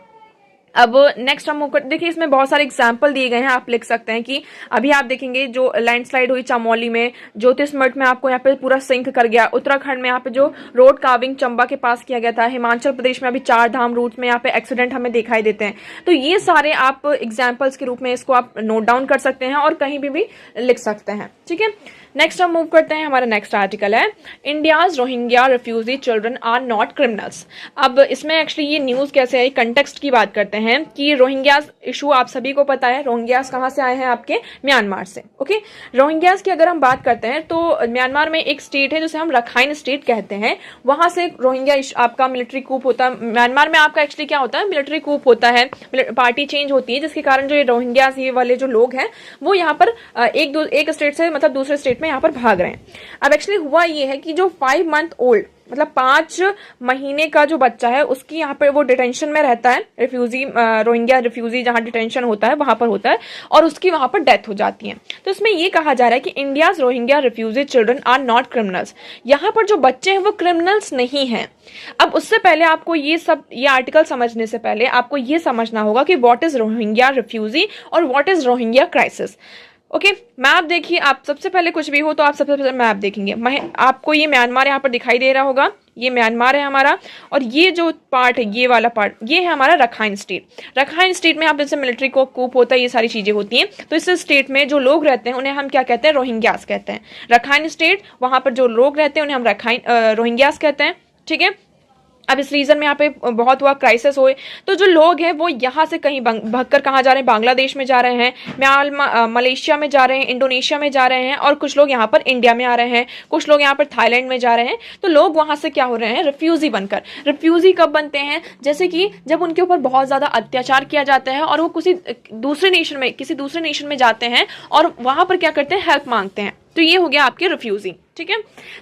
अब नेक्स्ट हम मूव कर, देखिए इसमें बहुत सारे एग्जाम्पल दिए गए हैं, आप लिख सकते हैं कि अभी आप देखेंगे जो लैंडस्लाइड हुई चमोली में, ज्योतिषमठ में आपको यहाँ पे पूरा सिंक कर गया, उत्तराखंड में यहाँ पे जो रोड कार्विंग चंबा के पास किया गया था, हिमाचल प्रदेश में अभी 4 धाम रूट में यहाँ पे एक्सीडेंट हमें दिखाई देते हैं। तो ये सारे आप एग्जाम्पल्स के रूप में इसको आप नोट डाउन कर सकते हैं और कहीं भी लिख सकते हैं, ठीक है। नेक्स्ट हम मूव करते हैं, हमारा नेक्स्ट आर्टिकल है India's Rohingya refugee children are not criminals. अब इसमें एक्चुअली ये न्यूज कैसे है, कंटेक्स्ट की बात करते हैं कि रोहिंग्यास इशू आप सभी को पता है, रोहिंग्यास कहाँ से आए हैं, आपके म्यांमार से। ओके, रोहिंग्यास की अगर हम बात करते हैं तो म्यांमार में एक स्टेट है जिसे हम रखाइन स्टेट कहते हैं, वहां से रोहिंग्या आपका मिलिट्री कूप होता है। म्यांमार में आपका एक्चुअली क्या होता है, मिलिट्री कूप होता है, पार्टी चेंज होती है, जिसके कारण जो ये रोहिंग्यास ये वाले जो लोग हैं वो यहाँ पर एक स्टेट से मतलब दूसरे स्टेट में यहाँ पर भाग रहे हैं। अब एक्चुअली हुआ ये है कि जो 5 मंथ ओल्ड मतलब 5 महीने का जो बच्चा है उसकी यहाँ पर वो डिटेंशन में रहता है, रिफ्यूजी रोहिंग्या रिफ्यूजी जहाँ डिटेंशन होता है वहां पर होता है, और उसकी वहां पर डेथ हो जाती है। तो इसमें ये कहा जा रहा है कि India's Rohingya refugee children are not criminals, यहाँ पर जो बच्चे हैं वो क्रिमिनल्स नहीं हैं। अब उससे पहले आपको ये आर्टिकल समझने से पहले आपको ये समझना होगा कि व्हाट इज रोहिंग्या रिफ्यूजी और what is Rohingya crisis. Okay, map देखिए, आप सबसे पहले कुछ भी हो तो आप सबसे पहले मैप देखेंगे, आपको ये म्यांमार यहाँ पर दिखाई दे रहा होगा, ये म्यांमार है हमारा, और ये जो पार्ट है, ये वाला पार्ट, ये है हमारा रखाइन स्टेट। रखाइन स्टेट में आप जैसे मिलिट्री को कूप होता है, ये सारी चीजें होती हैं, तो इस स्टेट में जो लोग रहते हैं उन्हें हम क्या कहते हैं, रोहिंग्यास कहते हैं। रखाइन स्टेट, वहां पर जो लोग रहते हैं उन्हें हम रोहिंग्यास कहते हैं, ठीक है। अब इस रीजन में यहाँ पे बहुत हुआ क्राइसिस हुए, तो जो लोग हैं वो यहाँ से कहीं भागकर कहाँ जा रहे हैं, बांग्लादेश में जा रहे हैं, मलेशिया में जा रहे हैं, इंडोनेशिया में जा रहे हैं, और कुछ लोग यहाँ पर इंडिया में आ रहे हैं, कुछ लोग यहाँ पर थाईलैंड में जा रहे हैं। तो लोग वहां से क्या हो रहे हैं, रिफ्यूजी बनकर। रिफ्यूजी कब बनते हैं, जैसे कि जब उनके ऊपर बहुत ज्यादा अत्याचार किया जाता है और वो किसी दूसरे नेशन में जाते हैं और वहां पर क्या करते हैं, हेल्प मांगते हैं, तो ये हो गया आपके रिफ्यूजी, ठीक है।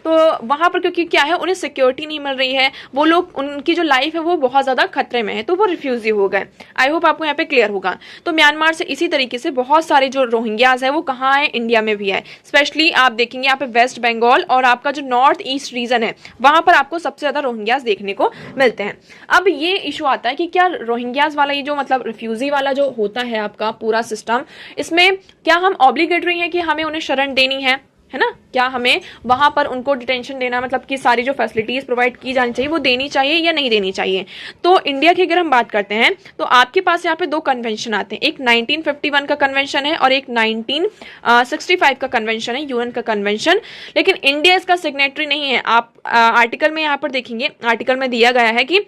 तो वहां पर क्योंकि क्या है, उन्हें सिक्योरिटी नहीं मिल रही है, वो लोग, उनकी जो लाइफ है वो बहुत ज्यादा खतरे में है, तो वो रिफ्यूजी हो गए। आई होप आपको यहाँ पे क्लियर होगा। तो म्यांमार से इसी तरीके से बहुत सारे जो रोहिंग्याज है वो कहाँ है, इंडिया में भी है। स्पेशली आप देखेंगे यहाँ पे वेस्ट बंगाल और आपका जो नॉर्थ ईस्ट रीजन है वहां पर आपको सबसे ज्यादा रोहिंग्याज देखने को मिलते हैं। अब ये इशू आता है कि क्या रोहिंग्याज वाला ये जो मतलब रिफ्यूजी वाला जो होता है आपका पूरा सिस्टम, इसमें क्या हम ऑब्लिगेटरी है कि हमें उन्हें शरण देनी है ना, क्या हमें वहां पर उनको डिटेंशन देना, मतलब कि सारी जो फैसिलिटीज प्रोवाइड की जानी चाहिए वो देनी चाहिए या नहीं देनी चाहिए। तो इंडिया की अगर हम बात करते हैं तो आपके पास यहाँ पे 2 कन्वेंशन आते हैं, एक 1951 का कन्वेंशन है और एक 1965 का कन्वेंशन है, यूएन का कन्वेंशन। लेकिन इंडिया इसका सिग्नेटरी नहीं है। आप आर्टिकल में यहाँ पर देखेंगे, आर्टिकल में दिया गया है कि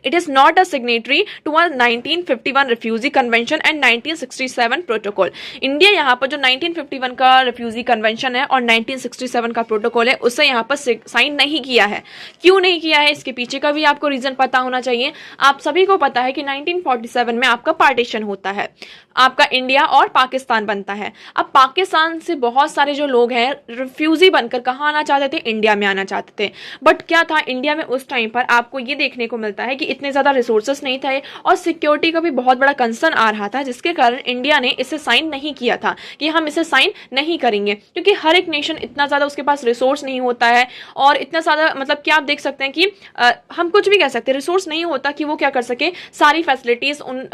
it is not a signatory to a 1951 refugee convention and 1967 protocol। India यहाँ पर जो 1951 का रिफ्यूजी कन्वेंशन है और 1967 का प्रोटोकॉल है उसे यहाँ पर साइन नहीं किया है। क्यों नहीं किया है, इसके पीछे का भी आपको रीजन पता होना चाहिए। आप सभी को पता है कि 1947 में आपका पार्टीशन होता है, आपका इंडिया और पाकिस्तान बनता है। अब पाकिस्तान से बहुत सारे जो लोग हैं रिफ्यूजी बनकर कहाँ आना चाहते थे, इंडिया में आना चाहते थे। बट क्या था, इंडिया में उस टाइम पर आपको ये देखने को मिलता है कि इतने ज्यादा रिसोर्सेस नहीं थे और सिक्योरिटी का भी बहुत बड़ा कंसर्न आ रहा था, जिसके कारण इंडिया ने इसे साइन नहीं किया था कि हम इसे साइन नहीं करेंगे, क्योंकि हर एक नेशन इतना ज्यादा उसके पास रिसोर्स नहीं होता है और इतना ज्यादा मतलब कि आप देख सकते हैं कि हम कुछ भी कह सकते हैं, रिसोर्स नहीं होता कि वो क्या कर सके, सारी फैसिलिटीज उन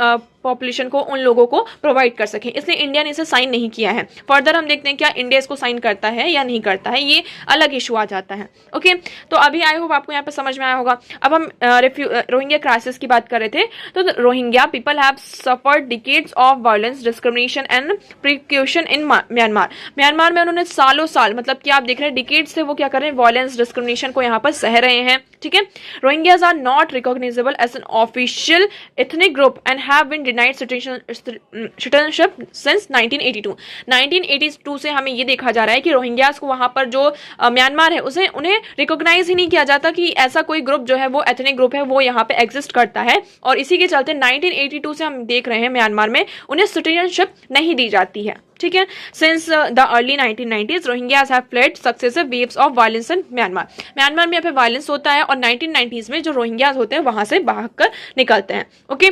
पॉपुलेशन को, उन लोगों को प्रोवाइड कर सके, इसलिए इंडिया ने इसे साइन नहीं किया है। फर्दर हम देखते हैं क्या इंडिया इसको साइन करता है या नहीं करता है, ये अलग इशू आ जाता है। ओके, तो अभी आई होप आपको यहाँ पे समझ में आया होगा। अब हम रोहिंग्या क्राइसिस की बात कर रहे थे, तो Rohingya people have suffered decades of violence, discrimination and persecution in Myanmar. Myanmar में उन्होंने सालों साल, मतलब कि आप देख रहे हैं डिकेड्स से वो क्या कर रहे हैं, वायलेंस, डिस्क्रिमिनेशन को यहाँ पर सह रहे हैं, ठीक है। Rohingyas are not recognizable as an official ethnic group and have been denied citizenship since 1982। 1982 से हमें ये देखा जा रहा है कि रोहिंग्यास को वहां पर जो म्यांमार है उसे उन्हें रिकॉग्नाइज ही नहीं किया जाता कि ऐसा कोई ग्रुप जो है वो एथनिक ग्रुप है वो यहाँ पे एग्जिस्ट करता है, और इसी के चलते 1982 से हम देख रहे हैं म्यांमार में उन्हें सिटीजनशिप नहीं दी जाती है, ठीक है। Since the early 1990s Rohingyas have fled successive waves of violence in Myanmar. Myanmar में यहाँ पे वायलेंस होता है और 1990s में जो रोहिंग्यास होते हैं वहां से भागकर निकलते हैं। ओके,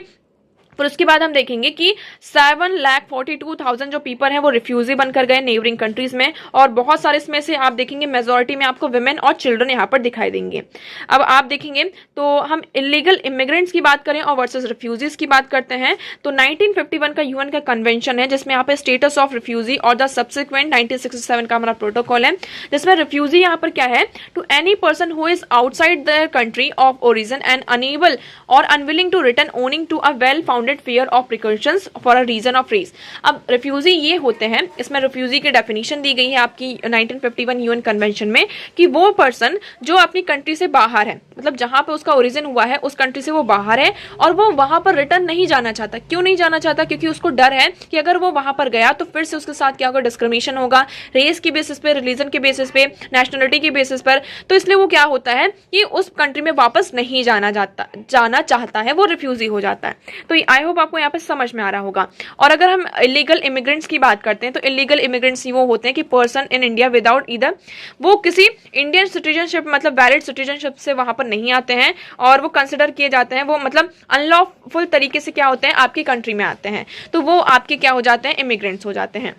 फिर उसके बाद हम देखेंगे कि 7,42,000 जो पीपल हैं वो रिफ्यूजी बनकर गए नेबरिंग कंट्रीज में, और बहुत सारे इसमें से आप देखेंगे मेजोरिटी में आपको विमेन और चिल्ड्रन यहाँ पर दिखाई देंगे। अब आप देखेंगे तो हम इलीगल इमिग्रेंट्स की बात करें और वर्सेस रिफ्यूजीज की बात करते हैं तो 1951 का यूएन का कन्वेंशन है जिसमें यहाँ पे स्टेटस ऑफ रिफ्यूजी और द सब्सिक्वेंट 1967 का हमारा प्रोटोकॉल है, जिसमें रिफ्यूजी यहाँ पर क्या है, to any person who is outside the country of origin and unable और unwilling to return owing to a well founded fear of precautions for a reason of race। अब रिफ्यूजी ये होते हैं, इसमें रिफ्यूजी की डेफिनेशन दी गई है आपकी 1951 यूएन कन्वेंशन में कि वो पर्सन जो अपनी कंट्री से बाहर है, मतलब जहां पे उसका ओरिजिन हुआ है उस कंट्री से वो बाहर है और वो वहां पर रिटर्न नहीं जाना चाहता। क्यों नहीं जाना चाहता? क्योंकि उसको डर है कि अगर वो वहां पर गया तो फिर से उसके साथ क्या होगा, डिस्क्रिमिनेशन होगा रेस की बेसिस पे, रिलीजन के बेसिस पे, नेशनलिटी की बेसिस पर। तो इसलिए वो क्या होता है कि उस कंट्री में वापस नहीं जाना चाहता है, वो रिफ्यूजी हो जाता है। तो आई होप आपको यहाँ पे समझ में आ रहा होगा। और अगर हम इलीगल इमिग्रेंट्स की बात करते हैं तो इलीगल इमिग्रेंट्स वो होते हैं कि person in India without either, वो किसी इंडियन सिटीजनशिप मतलब वैलिड सिटीजनशिप से वहां पर नहीं आते हैं और वो कंसिडर किए जाते हैं, वो मतलब अनलॉफुल तरीके से क्या होते हैं, आपकी कंट्री में आते हैं, तो वो आपके क्या हो जाते हैं, इमिग्रेंट्स हो जाते हैं।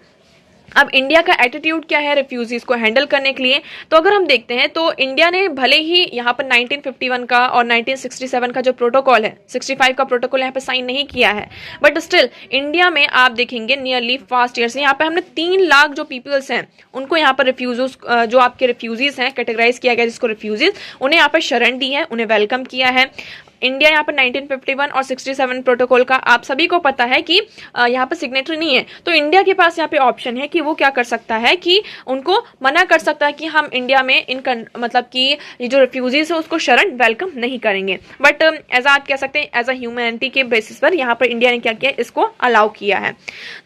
अब इंडिया का एटीट्यूड क्या है रिफ्यूजीज को हैंडल करने के लिए, तो अगर हम देखते हैं तो इंडिया ने भले ही यहाँ पर 1951 का और 1967 का जो प्रोटोकॉल है, 65 का प्रोटोकॉल यहाँ पे साइन नहीं किया है, बट स्टिल इंडिया में आप देखेंगे नियरली फास्ट ईयर से यहाँ पे हमने 3 लाख जो पीपल्स हैं उनको यहाँ पर रिफ्यूजीज, जो आपके रिफ्यूजीज हैं कैटेगराइज किया गया जिसको रिफ्यूजीज, उन्हें यहाँ पर शरण दी है, उन्हें वेलकम किया है। इंडिया यहाँ पर 1951 और 67 प्रोटोकॉल का आप सभी को पता है कि यहाँ पर सिग्नेटरी नहीं है, तो इंडिया के पास यहाँ पे ऑप्शन है कि वो क्या कर सकता है कि उनको मना कर सकता है कि हम इंडिया में मतलब कि ये जो रिफ्यूजीज है उसको शरण वेलकम नहीं करेंगे, बट एज आप कह सकते हैं एज अ ह्यूमैनिटी के बेसिस पर यहाँ पर इंडिया ने क्या किया, इसको अलाउ किया है।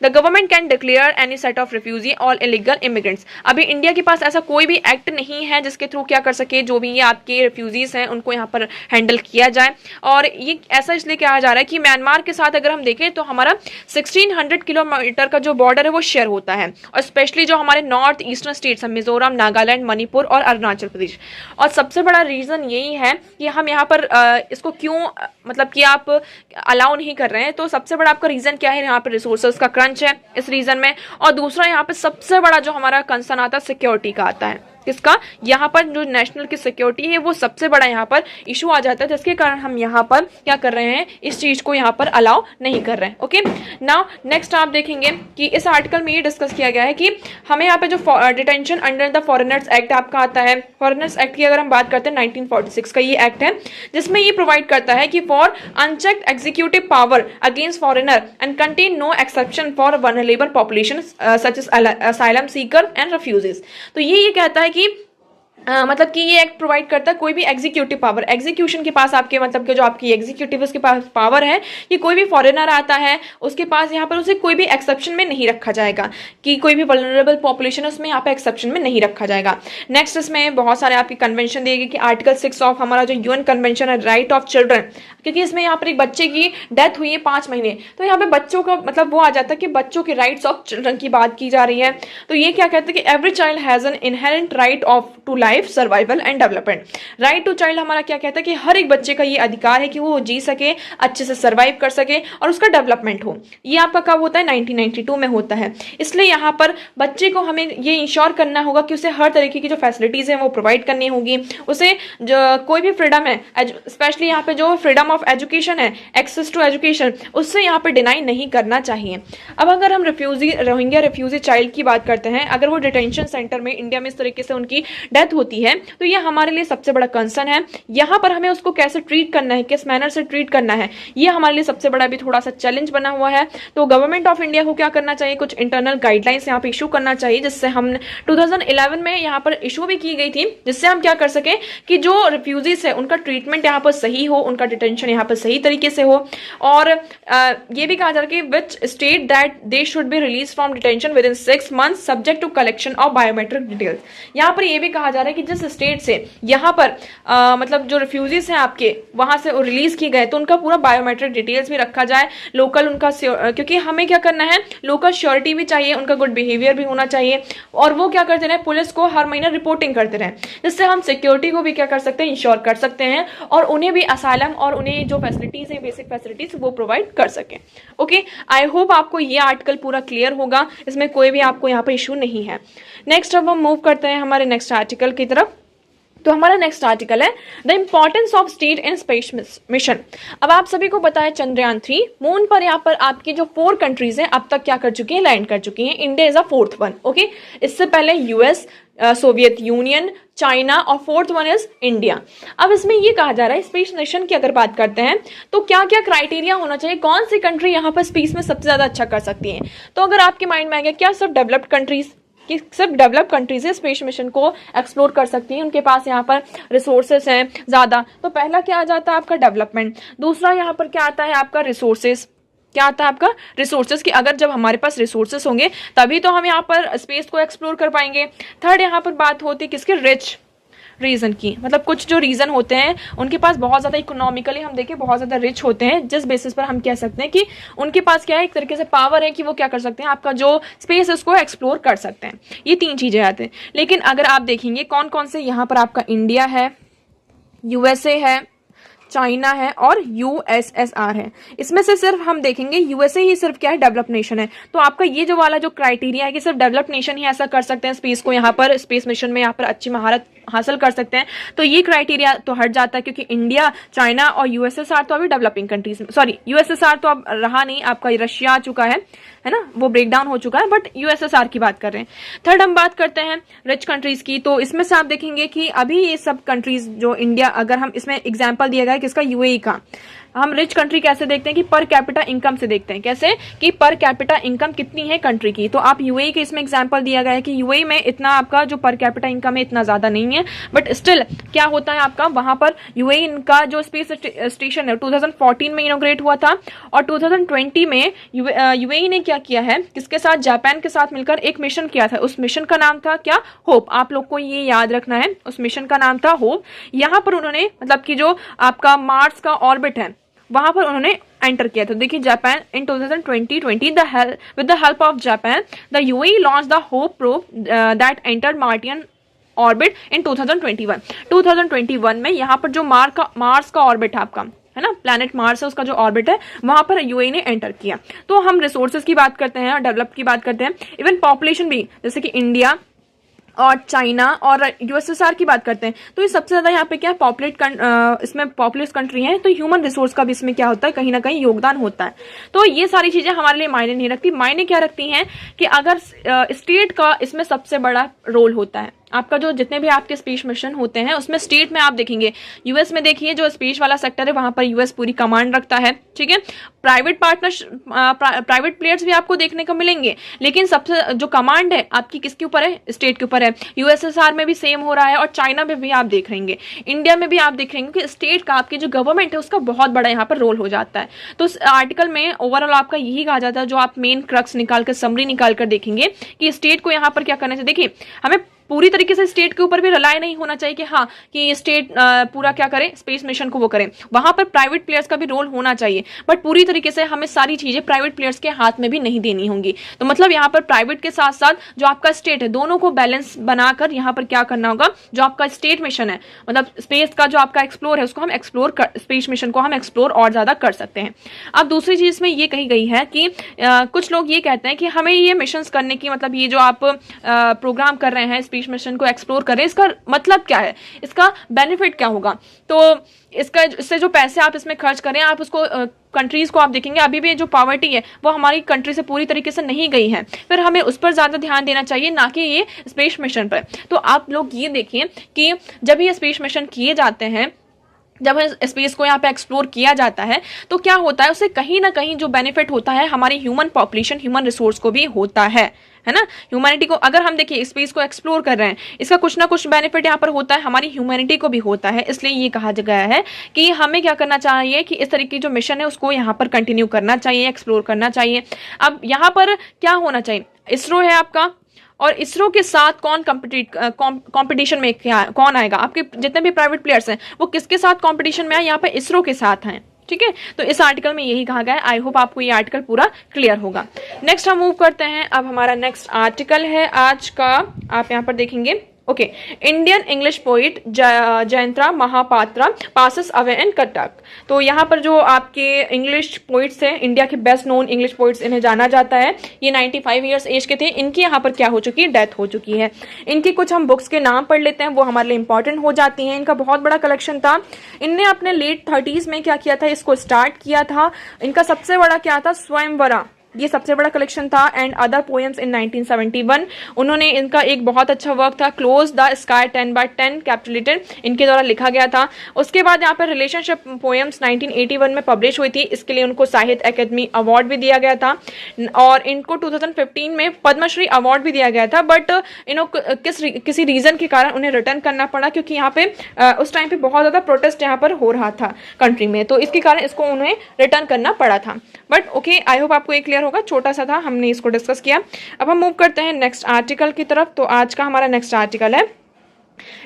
The government can declare any set of refugee all illegal immigrants. अभी इंडिया के पास ऐसा कोई भी एक्ट नहीं है जिसके थ्रू क्या कर सके, जो भी ये आपके रिफ्यूजीज हैं उनको यहाँ पर हैंडल किया जाए। और ये ऐसा इसलिए कहा जा रहा है कि म्यांमार के साथ अगर हम देखें तो हमारा 1600 किलोमीटर का जो बॉर्डर है वो शेयर होता है, और स्पेशली जो हमारे नॉर्थ ईस्टर्न स्टेट्स हैं, मिजोरम, नागालैंड, मणिपुर और अरुणाचल प्रदेश। और सबसे बड़ा रीजन यही है कि हम यहाँ पर इसको क्यों मतलब कि आप अलाउ नहीं कर रहे हैं, तो सबसे बड़ा आपका रीजन क्या है, यहाँ पर रिसोर्सेज का क्रंच है इस रीजन में, और दूसरा यहाँ पे सबसे बड़ा जो हमारा कंसर्न आता है सिक्योरिटी का आता है। किसका? यहाँ पर जो नेशनल की सिक्योरिटी है वो सबसे बड़ा यहाँ पर इशू आ जाता है, जिसके कारण हम यहाँ पर क्या कर रहे हैं, इस चीज को यहाँ पर अलाउ नहीं कर रहे हैं। ओके, नाउ नेक्स्ट आप देखेंगे कि इस आर्टिकल में ये डिस्कस किया गया है कि हमें यहाँ पे जो detention under the foreigners act आपका आता है, फॉरेनर्स एक्ट की अगर हम बात करते हैं 1946 का ये एक्ट है, जिसमें ये प्रोवाइड करता है कि for unchecked executive power against foreigner and contain no exception for vulnerable population such as asylum seeker and refugees. तो ये कहता है कि मतलब कि ये एक्ट प्रोवाइड करता है कोई भी एग्जीक्यूटिव पावर, एग्जीक्यूशन के पास आपके मतलब कि जो आपकी एग्जीक्यूटिव उसके पास पावर है कि कोई भी फॉरेनर आता है उसके पास यहाँ पर उसे कोई भी एक्सेप्शन में नहीं रखा जाएगा, कि कोई भी वल्नरेबल पॉपुलेशन है उसमें यहाँ पे एक्सेप्शन में नहीं रखा जाएगा। नेक्स्ट इसमें बहुत सारे आपकी कन्वेंशन देगी कि आर्टिकल 6 ऑफ हमारा जो यूएन कन्वेंशन है राइट ऑफ चिल्ड्रन, क्योंकि इसमें यहाँ पर एक बच्चे की डेथ हुई है 5 महीने, तो यहाँ पे बच्चों का मतलब वो आ जाता है कि बच्चों के राइट्स ऑफ चिल्ड्रन की बात की जा रही है। तो ये क्या कहते हैं कि every child has an inherent right of to life, survival and development. Right to child हमारा क्या कहता है कि हर एक बच्चे का ये अधिकार है कि वो जी सके, अच्छे से सर्वाइव कर सके और उसका डेवलपमेंट हो। ये आपका कब होता है? 1992 में होता है। इसलिए यहाँ पर बच्चे को हमें ये इंश्योर करना होगा कि उसे हर तरीके की जो फैसिलिटीज हैं वो प्रोवाइड करनी होगी, उसे जो कोई भी फ्रीडम है, स्पेशली यहाँ पे जो फ्रीडम ऑफ एजुकेशन है, एक्सेस टू एजुकेशन, उससे यहाँ पे डिनाई नहीं करना चाहिए। अब अगर हम रोहिंग्या रिफ्यूजी चाइल्ड की बात करते हैं, अगर वो डिटेंशन सेंटर में इंडिया में इस तरीके से उनकी डेथ होती है तो ये हमारे लिए सबसे बड़ा कंसर्न है। यहाँ पर हमें उसको कैसे ट्रीट करना है, किस मैनर से ट्रीट करना है, ये हमारे लिए सबसे बड़ा भी थोड़ा सा चैलेंज बना हुआ है। तो गवर्नमेंट ऑफ इंडिया को क्या करना चाहिए, कुछ इंटरनल गाइडलाइंस यहाँ पे इशू करना चाहिए, जिससे हम 2011 में यहाँ पर इशू भी की गई थी, जिससे हम क्या कर सके कि जो रिफ्यूजीज है उनका ट्रीटमेंट यहाँ पर सही हो, उनका डिटेंशन यहाँ पर सही तरीके से हो। और ये भी कहा जा रहा है कि which state that they should be release from detention within 6 months subject to collection of biometric details. यहाँ पर ये भी कहा जा रहा है कि जिस स्टेट से यहाँ पर मतलब जो रिफ्यूजीज हैं आपके वहां से रिलीज किए गए, तो उनका पूरा बायोमेट्रिक डिटेल्स भी रखा जाए, लोकल उनका क्योंकि हमें क्या करना है, लोकल श्योरिटी भी चाहिए, उनका गुड बिहेवियर भी होना चाहिए, और वो क्या करते रहे, पुलिस को हर महीने रिपोर्टिंग करते रहे, जिससे हम सिक्योरिटी को भी क्या कर सकते हैं, इंश्योर कर सकते हैं, और उन्हें भी असाइलम और उन्हें जो फैसिलिटीज है, बेसिक फैसिलिटीज, वो प्रोवाइड कर सकें। ओके, आई होप आपको ये आर्टिकल पूरा क्लियर होगा, इसमें कोई भी आपको यहाँ पर इशू नहीं है। नेक्स्ट अब हम मूव करते हैं हमारे नेक्स्ट आर्टिकल की तरफ। तो हमारा नेक्स्ट आर्टिकल है the importance of state in space mission. अब आप सभी को पता है चंद्रयान 3 मून पर यहाँ पर आपकी जो 4 कंट्रीज हैं अब तक क्या कर चुकी हैं, लैंड कर चुकी हैं। India is a 4th one. Okay, इससे पहले यूएस, सोवियत यूनियन, चाइना और 4th वन इज इंडिया। अब इसमें ये कहा जा रहा है स्पेस मिशन की अगर बात करते हैं तो क्या क्या क्राइटेरिया होना चाहिए, कौन सी कंट्री यहाँ पर स्पेस में सबसे ज्यादा अच्छा कर सकती है। तो अगर आपके माइंड में आ गया क्या सब डेवलप्ड कंट्रीज, कि सब डेवलप कंट्रीज है स्पेस मिशन को एक्सप्लोर कर सकती हैं, उनके पास यहाँ पर रिसोर्सेस हैं ज़्यादा, तो पहला क्या आ जाता है आपका डेवलपमेंट। दूसरा यहाँ पर क्या आता है आपका रिसोर्सेस, क्या आता है आपका रिसोर्सेज, कि अगर जब हमारे पास रिसोर्सेस होंगे तभी तो हम यहाँ पर स्पेस को एक्सप्लोर कर पाएंगे। थर्ड यहाँ पर बात होती है किसके, रिच रीजन की, मतलब कुछ जो रीजन होते हैं उनके पास बहुत ज्यादा इकोनॉमिकली हम देखें बहुत ज्यादा रिच होते हैं, जिस बेसिस पर हम कह सकते हैं कि उनके पास क्या है, एक तरीके से पावर है कि वो क्या कर सकते हैं, आपका जो स्पेस है उसको एक्सप्लोर कर सकते हैं। ये 3 चीजें आती हैं। लेकिन अगर आप देखेंगे कौन कौन से, यहाँ पर आपका इंडिया है, यूएसए है, चाइना है और यूएसएसआर है। इसमें से सिर्फ हम देखेंगे यूएसए ही सिर्फ क्या है, डेवलप नेशन है। तो आपका ये जो वाला जो क्राइटेरिया है कि सिर्फ डेवलप नेशन ही ऐसा कर सकते हैं स्पेस को, यहाँ पर स्पेस मिशन में यहाँ पर अच्छी महारत हासिल कर सकते हैं, तो ये क्राइटेरिया तो हट जाता है, क्योंकि इंडिया, चाइना और यूएसएसआर तो अभी डेवलपिंग कंट्रीज, सॉरी यूएसएसआर तो अब रहा नहीं, आपका रशिया आ चुका है ना, वो ब्रेक डाउन हो चुका है, बट यूएसएसआर की बात कर रहे हैं। थर्ड हम बात करते हैं रिच कंट्रीज की, तो इसमें से आप देखेंगे कि अभी ये सब कंट्रीज जो इंडिया, अगर हम इसमें एग्जाम्पल दिया गया है किसका, यूएई का, हम रिच कंट्री कैसे देखते हैं कि पर कैपिटा इनकम से देखते हैं, कैसे कि पर कैपिटा इनकम कितनी है कंट्री की। तो आप यूएई के इसमें एग्जांपल दिया गया है कि यूएई में इतना आपका जो पर कैपिटा इनकम है इतना ज्यादा नहीं है, बट स्टिल क्या होता है आपका वहां पर यूएई इनका जो स्पेस स्टेशन है 2014 में इनोग्रेट हुआ था, और 2020 में यूएई ने क्या किया है, किसके साथ, जापान के साथ मिलकर एक मिशन किया था। उस मिशन का नाम था क्या, होप। आप लोग को ये याद रखना है, उस मिशन का नाम था होप। यहाँ पर उन्होंने मतलब कि जो आपका मार्स का ऑर्बिट है वहां पर उन्होंने एंटर किया था। देखिए Japan in 2020 with the help of Japan, the UAE launched the Hope probe that entered Martian orbit in 2021. 2021 में यहाँ पर जो मार्स का ऑर्बिट है आपका, है ना, प्लैनेट मार्स है, उसका जो ऑर्बिट है वहां पर यूएई ने एंटर किया। तो हम रिसोर्सेज की बात करते हैं और डेवलप की बात करते हैं, इवन पॉपुलेशन भी, जैसे कि इंडिया और चाइना और यूएसएसआर की बात करते हैं, तो ये सबसे ज्यादा यहाँ पे क्या इसमें पॉपुलस कंट्री है, तो ह्यूमन रिसोर्स का भी इसमें क्या होता है, कहीं ना कहीं योगदान होता है। तो ये सारी चीजें हमारे लिए मायने नहीं रखती। मायने क्या रखती हैं कि अगर स्टेट का इसमें सबसे बड़ा रोल होता है, आपका जो जितने भी आपके स्पेस मिशन होते हैं उसमें स्टेट में आप देखेंगे, यूएस में देखिए जो स्पेस वाला सेक्टर है वहां पर यूएस पूरी कमांड रखता है, ठीक है। प्राइवेट प्राइवेट प्लेयर्स भी आपको देखने को मिलेंगे, लेकिन सबसे जो कमांड है आपकी किसके ऊपर है, स्टेट के ऊपर है। यूएसएसआर में भी सेम हो रहा है और चाइना में भी आप देख रहेंगे, इंडिया में भी आप देख रहेंगे कि स्टेट का आपकी जो गवर्नमेंट है उसका बहुत बड़ा यहाँ पर रोल हो जाता है। तो इस आर्टिकल में ओवरऑल आपका यही कहा जाता है, जो आप मेन क्रक्स निकाल कर, समरी निकाल कर देखेंगे कि स्टेट को यहाँ पर क्या करना चाहिए। देखिए हमें पूरी तरीके से स्टेट के ऊपर भी रिलाय नहीं होना चाहिए कि हाँ कि स्टेट पूरा क्या करे, स्पेस मिशन को वो करें, वहां पर प्राइवेट प्लेयर्स का भी रोल होना चाहिए, बट पूरी तरीके से हमें सारी चीजें प्राइवेट प्लेयर्स के हाथ में भी नहीं देनी होंगी। तो मतलब यहाँ पर प्राइवेट के साथ साथ जो आपका स्टेट है, दोनों को बैलेंस बनाकर यहाँ पर क्या करना होगा, जो आपका स्टेट मिशन है, मतलब स्पेस का जो आपका एक्सप्लोर है उसको हम स्पेस मिशन को हम एक्सप्लोर और ज्यादा कर सकते हैं। अब दूसरी चीज इसमें ये कही गई है कि कुछ लोग ये कहते हैं कि हमें ये मिशन करने की, मतलब ये जो आप प्रोग्राम कर रहे हैं स्पेस मिशन को एक्सप्लोर करें, इसका मतलब क्या है, इसका बेनिफिट क्या होगा। तो इससे जो पैसे आप इसमें खर्च करें, आप उसको कंट्रीज को आप देखेंगे अभी भी जो पॉवर्टी है वो हमारी कंट्री से पूरी तरीके से नहीं गई है, फिर हमें उस पर ज्यादा ध्यान देना चाहिए, ना कि ये स्पेस मिशन पर। तो आप लोग ये देखिए कि जब ये स्पेस मिशन किए जाते हैं, जब स्पेस को यहाँ पे एक्सप्लोर किया जाता है, तो क्या होता है, उससे कहीं ना कहीं जो बेनिफिट होता है हमारी ह्यूमन पॉपुलेशन, ह्यूमन रिसोर्स को भी होता है ना। ह्यूमैनिटी को अगर हम देखिए स्पेस को एक्सप्लोर कर रहे हैं, इसका कुछ ना कुछ बेनिफिट यहाँ पर होता है, हमारी ह्यूमैनिटी को भी होता है। इसलिए ये कहा गया है कि हमें क्या करना चाहिए कि इस तरीके की जो मिशन है उसको यहाँ पर कंटिन्यू करना चाहिए, एक्सप्लोर करना चाहिए। अब यहाँ पर क्या होना चाहिए, इसरो है आपका, और इसरो के साथ कौन कंपटीशन में कौन आएगा, आपके जितने भी प्राइवेट प्लेयर्स हैं वो किसके साथ कंपटीशन में आए, यहाँ पे इसरो के साथ हैं। ठीक है, तो इस आर्टिकल में यही कहा गया है। आई होप आपको ये आर्टिकल पूरा क्लियर होगा। नेक्स्ट हम मूव करते हैं। अब हमारा नेक्स्ट आर्टिकल है आज का, आप यहाँ पर देखेंगे। Okay, Indian English poet Jayanta Mahapatra passes away in Cuttack. तो यहाँ पर जो आपके इंग्लिश पोइट्स हैं, इंडिया के बेस्ट नोन इंग्लिश पोइट्स इन्हें जाना जाता है। ये 95 ईयर्स एज के थे। इनकी यहाँ पर क्या हो चुकी है, डेथ हो चुकी है। इनकी कुछ हम बुक्स के नाम पढ़ लेते हैं, वो हमारे लिए इंपॉर्टेंट हो जाती हैं। इनका बहुत बड़ा कलेक्शन था। इनने अपने लेट 30s में क्या किया था, इसको स्टार्ट किया था। इनका सबसे बड़ा क्या था, स्वयंवरा, ये सबसे बड़ा कलेक्शन था। And other poems in 1971। उन्होंने इनका एक बहुत अच्छा वर्क था, क्लोज द स्काई 10/10 कैपिटलेटेड, इनके द्वारा लिखा गया था। उसके बाद यहाँ पर रिलेशनशिप पोएम्स 1981 में पब्लिश हुई थी। इसके लिए उनको साहित्य अकेडमी अवार्ड भी दिया गया था और इनको 2015 में पद्मश्री अवार्ड भी दिया गया था। बट किसी रीजन के कारण उन्हें रिटर्न करना पड़ा, क्योंकि यहाँ पे उस टाइम पे बहुत ज्यादा प्रोटेस्ट यहाँ पर हो रहा था कंट्री में, तो इसके कारण इसको उन्हें रिटर्न करना पड़ा था। बट ओके, आई होप आपको एक क्लियर होगा, छोटा सा था, हमने इसको डिस्कस किया। अब हम मूव करते हैं नेक्स्ट आर्टिकल की तरफ। तो आज का हमारा नेक्स्ट आर्टिकल है,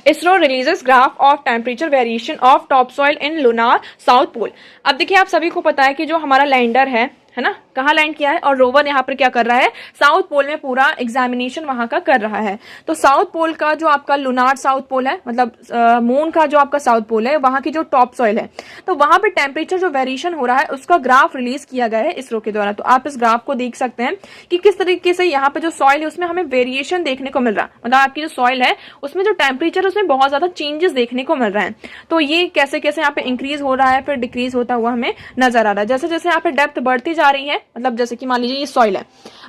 ISRO releases graph of temperature variation of top soil in lunar south pole. अब देखिए, आप सभी को पता है कि जो हमारा लैंडर है ना, कहाँ लैंड किया है, और रोवर यहाँ पर क्या कर रहा है, साउथ पोल में पूरा एग्जामिनेशन वहां का कर रहा है। तो साउथ पोल का जो आपका लूनार साउथ पोल है, मतलब मून का जो आपका साउथ पोल है, वहां की जो टॉप सॉइल है, तो वहां पे टेम्परेचर जो वेरिएशन हो रहा है उसका ग्राफ रिलीज किया गया है इसरो के द्वारा। तो आप इस ग्राफ को देख सकते हैं कि किस तरीके से यहाँ पे जो सॉइल है उसमें हमें वेरिएशन देखने को मिल रहा है। मतलब आपकी जो सॉइल है उसमें जो टेम्परेचर है उसमें बहुत ज्यादा चेंजेस देखने को मिल रहे हैं। तो ये कैसे कैसे यहाँ पे इंक्रीज हो रहा है, फिर डिक्रीज होता हुआ हमें नजर आ रहा है। जैसे जैसे यहाँ पे डेप्थ बढ़ती जा रही है, मतलब जैसे कि मान लीजिए ये सॉइल है,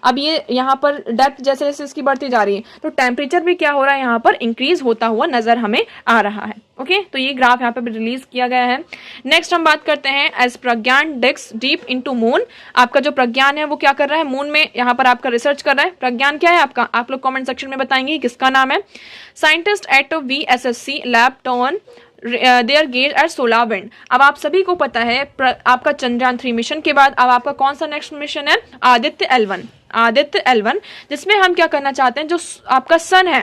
अब ये यहाँ पर डेप्थ जैसे जैसे इसकी बढ़ती जा रही है, तो टेम्परेचर भी क्या हो रहा है, यहाँ पर इंक्रीज होता हुआ नजर हमें आ रहा है। ओके, तो ये ग्राफ यहाँ पे रिलीज किया गया है। नेक्स्ट हम बात करते हैं, एज प्रज्ञान डिग्स डीप इनटू मून। आपका जो प्रज्ञान है वो क्या कर रहा है, मून में यहाँ पर आपका रिसर्च कर रहा है। प्रज्ञान क्या है आपका, आप लोग कमेंट सेक्शन में बताएंगे किसका नाम है। Scientist at VSSC lab turn their gaze at solar wind. अब आप सभी को पता है आपका चंद्रयान 3 मिशन के बाद अब आपका कौन सा नेक्स्ट मिशन है, आदित्य L1, जिसमें हम क्या करना चाहते हैं, जो आपका सन है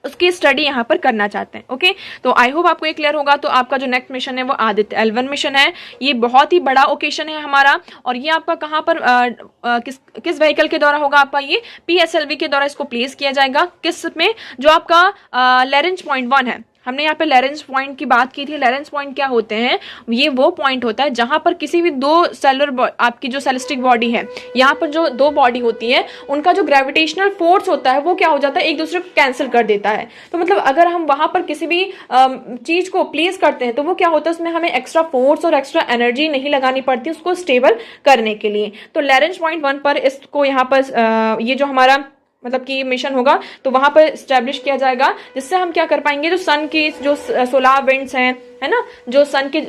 उसकी स्टडी यहाँ पर करना चाहते हैं। ओके, तो आई होप आपको ये क्लियर होगा। तो आपका जो नेक्स्ट मिशन है वो आदित्य L1 मिशन है। ये बहुत ही बड़ा ओकेशन है हमारा, और ये आपका कहाँ पर किस व्हीकल के द्वारा होगा, आपका ये PSLV के द्वारा इसको प्लेस किया जाएगा। किस में, जो आपका लैरेंज पॉइंट 1 है, हमने यहाँ पे लैरेंज पॉइंट की बात की थी। लैरेंज पॉइंट क्या होते हैं, ये वो पॉइंट होता है जहां पर किसी भी दो सेलुलर, आपकी जो सेलेस्टिक बॉडी है, यहाँ पर जो दो बॉडी होती है उनका जो ग्रेविटेशनल फोर्स होता है वो क्या हो जाता है, एक दूसरे को कैंसिल कर देता है। तो मतलब अगर हम वहां पर किसी भी चीज को प्लेस करते हैं तो वो क्या होता है, उसमें हमें एक्स्ट्रा फोर्स और एक्स्ट्रा एनर्जी नहीं लगानी पड़ती उसको स्टेबल करने के लिए। तो लैरेंज पॉइंट 1 पर इसको यहाँ पर ये जो हमारा मतलब कि मिशन होगा तो वहां पर स्टैब्लिश किया जाएगा, जिससे हम क्या कर पाएंगे, जो सन की जो सोलर विंड्स हैं, है ना, जो सन के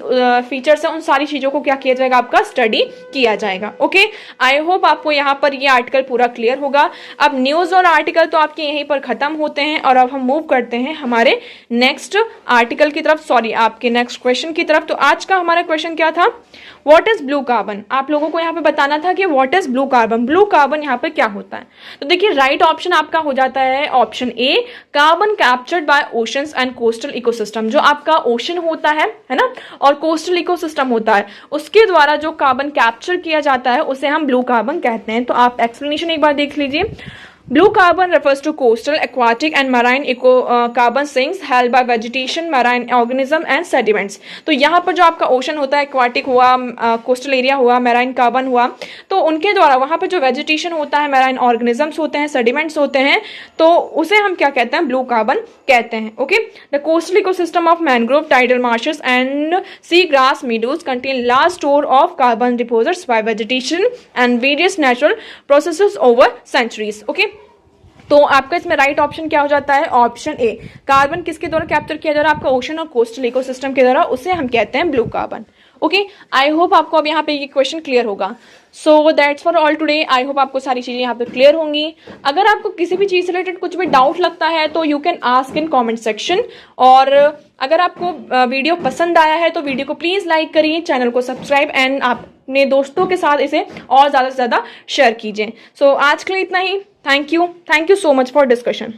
फीचर्स हैं, उन सारी चीजों को क्या किया जाएगा, आपका स्टडी किया जाएगा। ओके, आई होप आपको यहाँ पर ये आर्टिकल पूरा क्लियर होगा। अब न्यूज और आर्टिकल तो आपके यहीं पर खत्म होते हैं, और अब हम मूव करते हैं हमारे नेक्स्ट आर्टिकल की तरफ, सॉरी आपके नेक्स्ट क्वेश्चन की तरफ। तो आज का हमारा क्वेश्चन क्या था, व्हाट इज ब्लू कार्बन। आप लोगों को यहाँ पे बताना था कि what is blue carbon, blue carbon यहाँ पे क्या होता है। तो देखिए, राइट ऑप्शन आपका हो जाता है option A, carbon captured by oceans and coastal ecosystem. जो आपका ओशन होता है ना, और कोस्टल इकोसिस्टम होता है, उसके द्वारा जो कार्बन कैप्चर किया जाता है उसे हम ब्लू कार्बन कहते हैं। तो आप एक्सप्लेनेशन एक बार देख लीजिए। Blue carbon refers to coastal, aquatic and marine carbon sinks held by vegetation, marine organism and sediments। तो यहाँ पर जो आपका ओशन होता है, aquatic हुआ, कोस्टल एरिया हुआ, marine carbon हुआ, तो उनके द्वारा वहाँ पर जो vegetation होता है, marine organisms होते हैं, sediments होते हैं, तो उसे हम क्या कहते हैं, blue carbon कहते हैं। Okay, the coastal ecosystem of mangrove, tidal marshes and seagrass meadows contain large store of carbon deposits by vegetation and various natural processes over centuries। Okay, तो आपका इसमें राइट ऑप्शन क्या हो जाता है, ऑप्शन ए, कार्बन किसके द्वारा capture किया जा रहा है, आपका ओशन और कोस्टल इकोसिस्टम के द्वारा, उसे हम कहते हैं blue carbon. Okay, I hope आपको अब यहाँ पे ये क्वेश्चन क्लियर होगा। So that's for all today. I hope आपको सारी चीजें यहाँ पे क्लियर होंगी। अगर आपको किसी भी चीज से रिलेटेड कुछ भी डाउट लगता है तो you can ask in comment section, और अगर आपको वीडियो पसंद आया है तो वीडियो को प्लीज लाइक करिए, चैनल को सब्सक्राइब, एंड आप अपने दोस्तों के साथ इसे और ज़्यादा से ज़्यादा शेयर कीजिए। सो आज के लिए इतना ही। Thank you so much for discussion.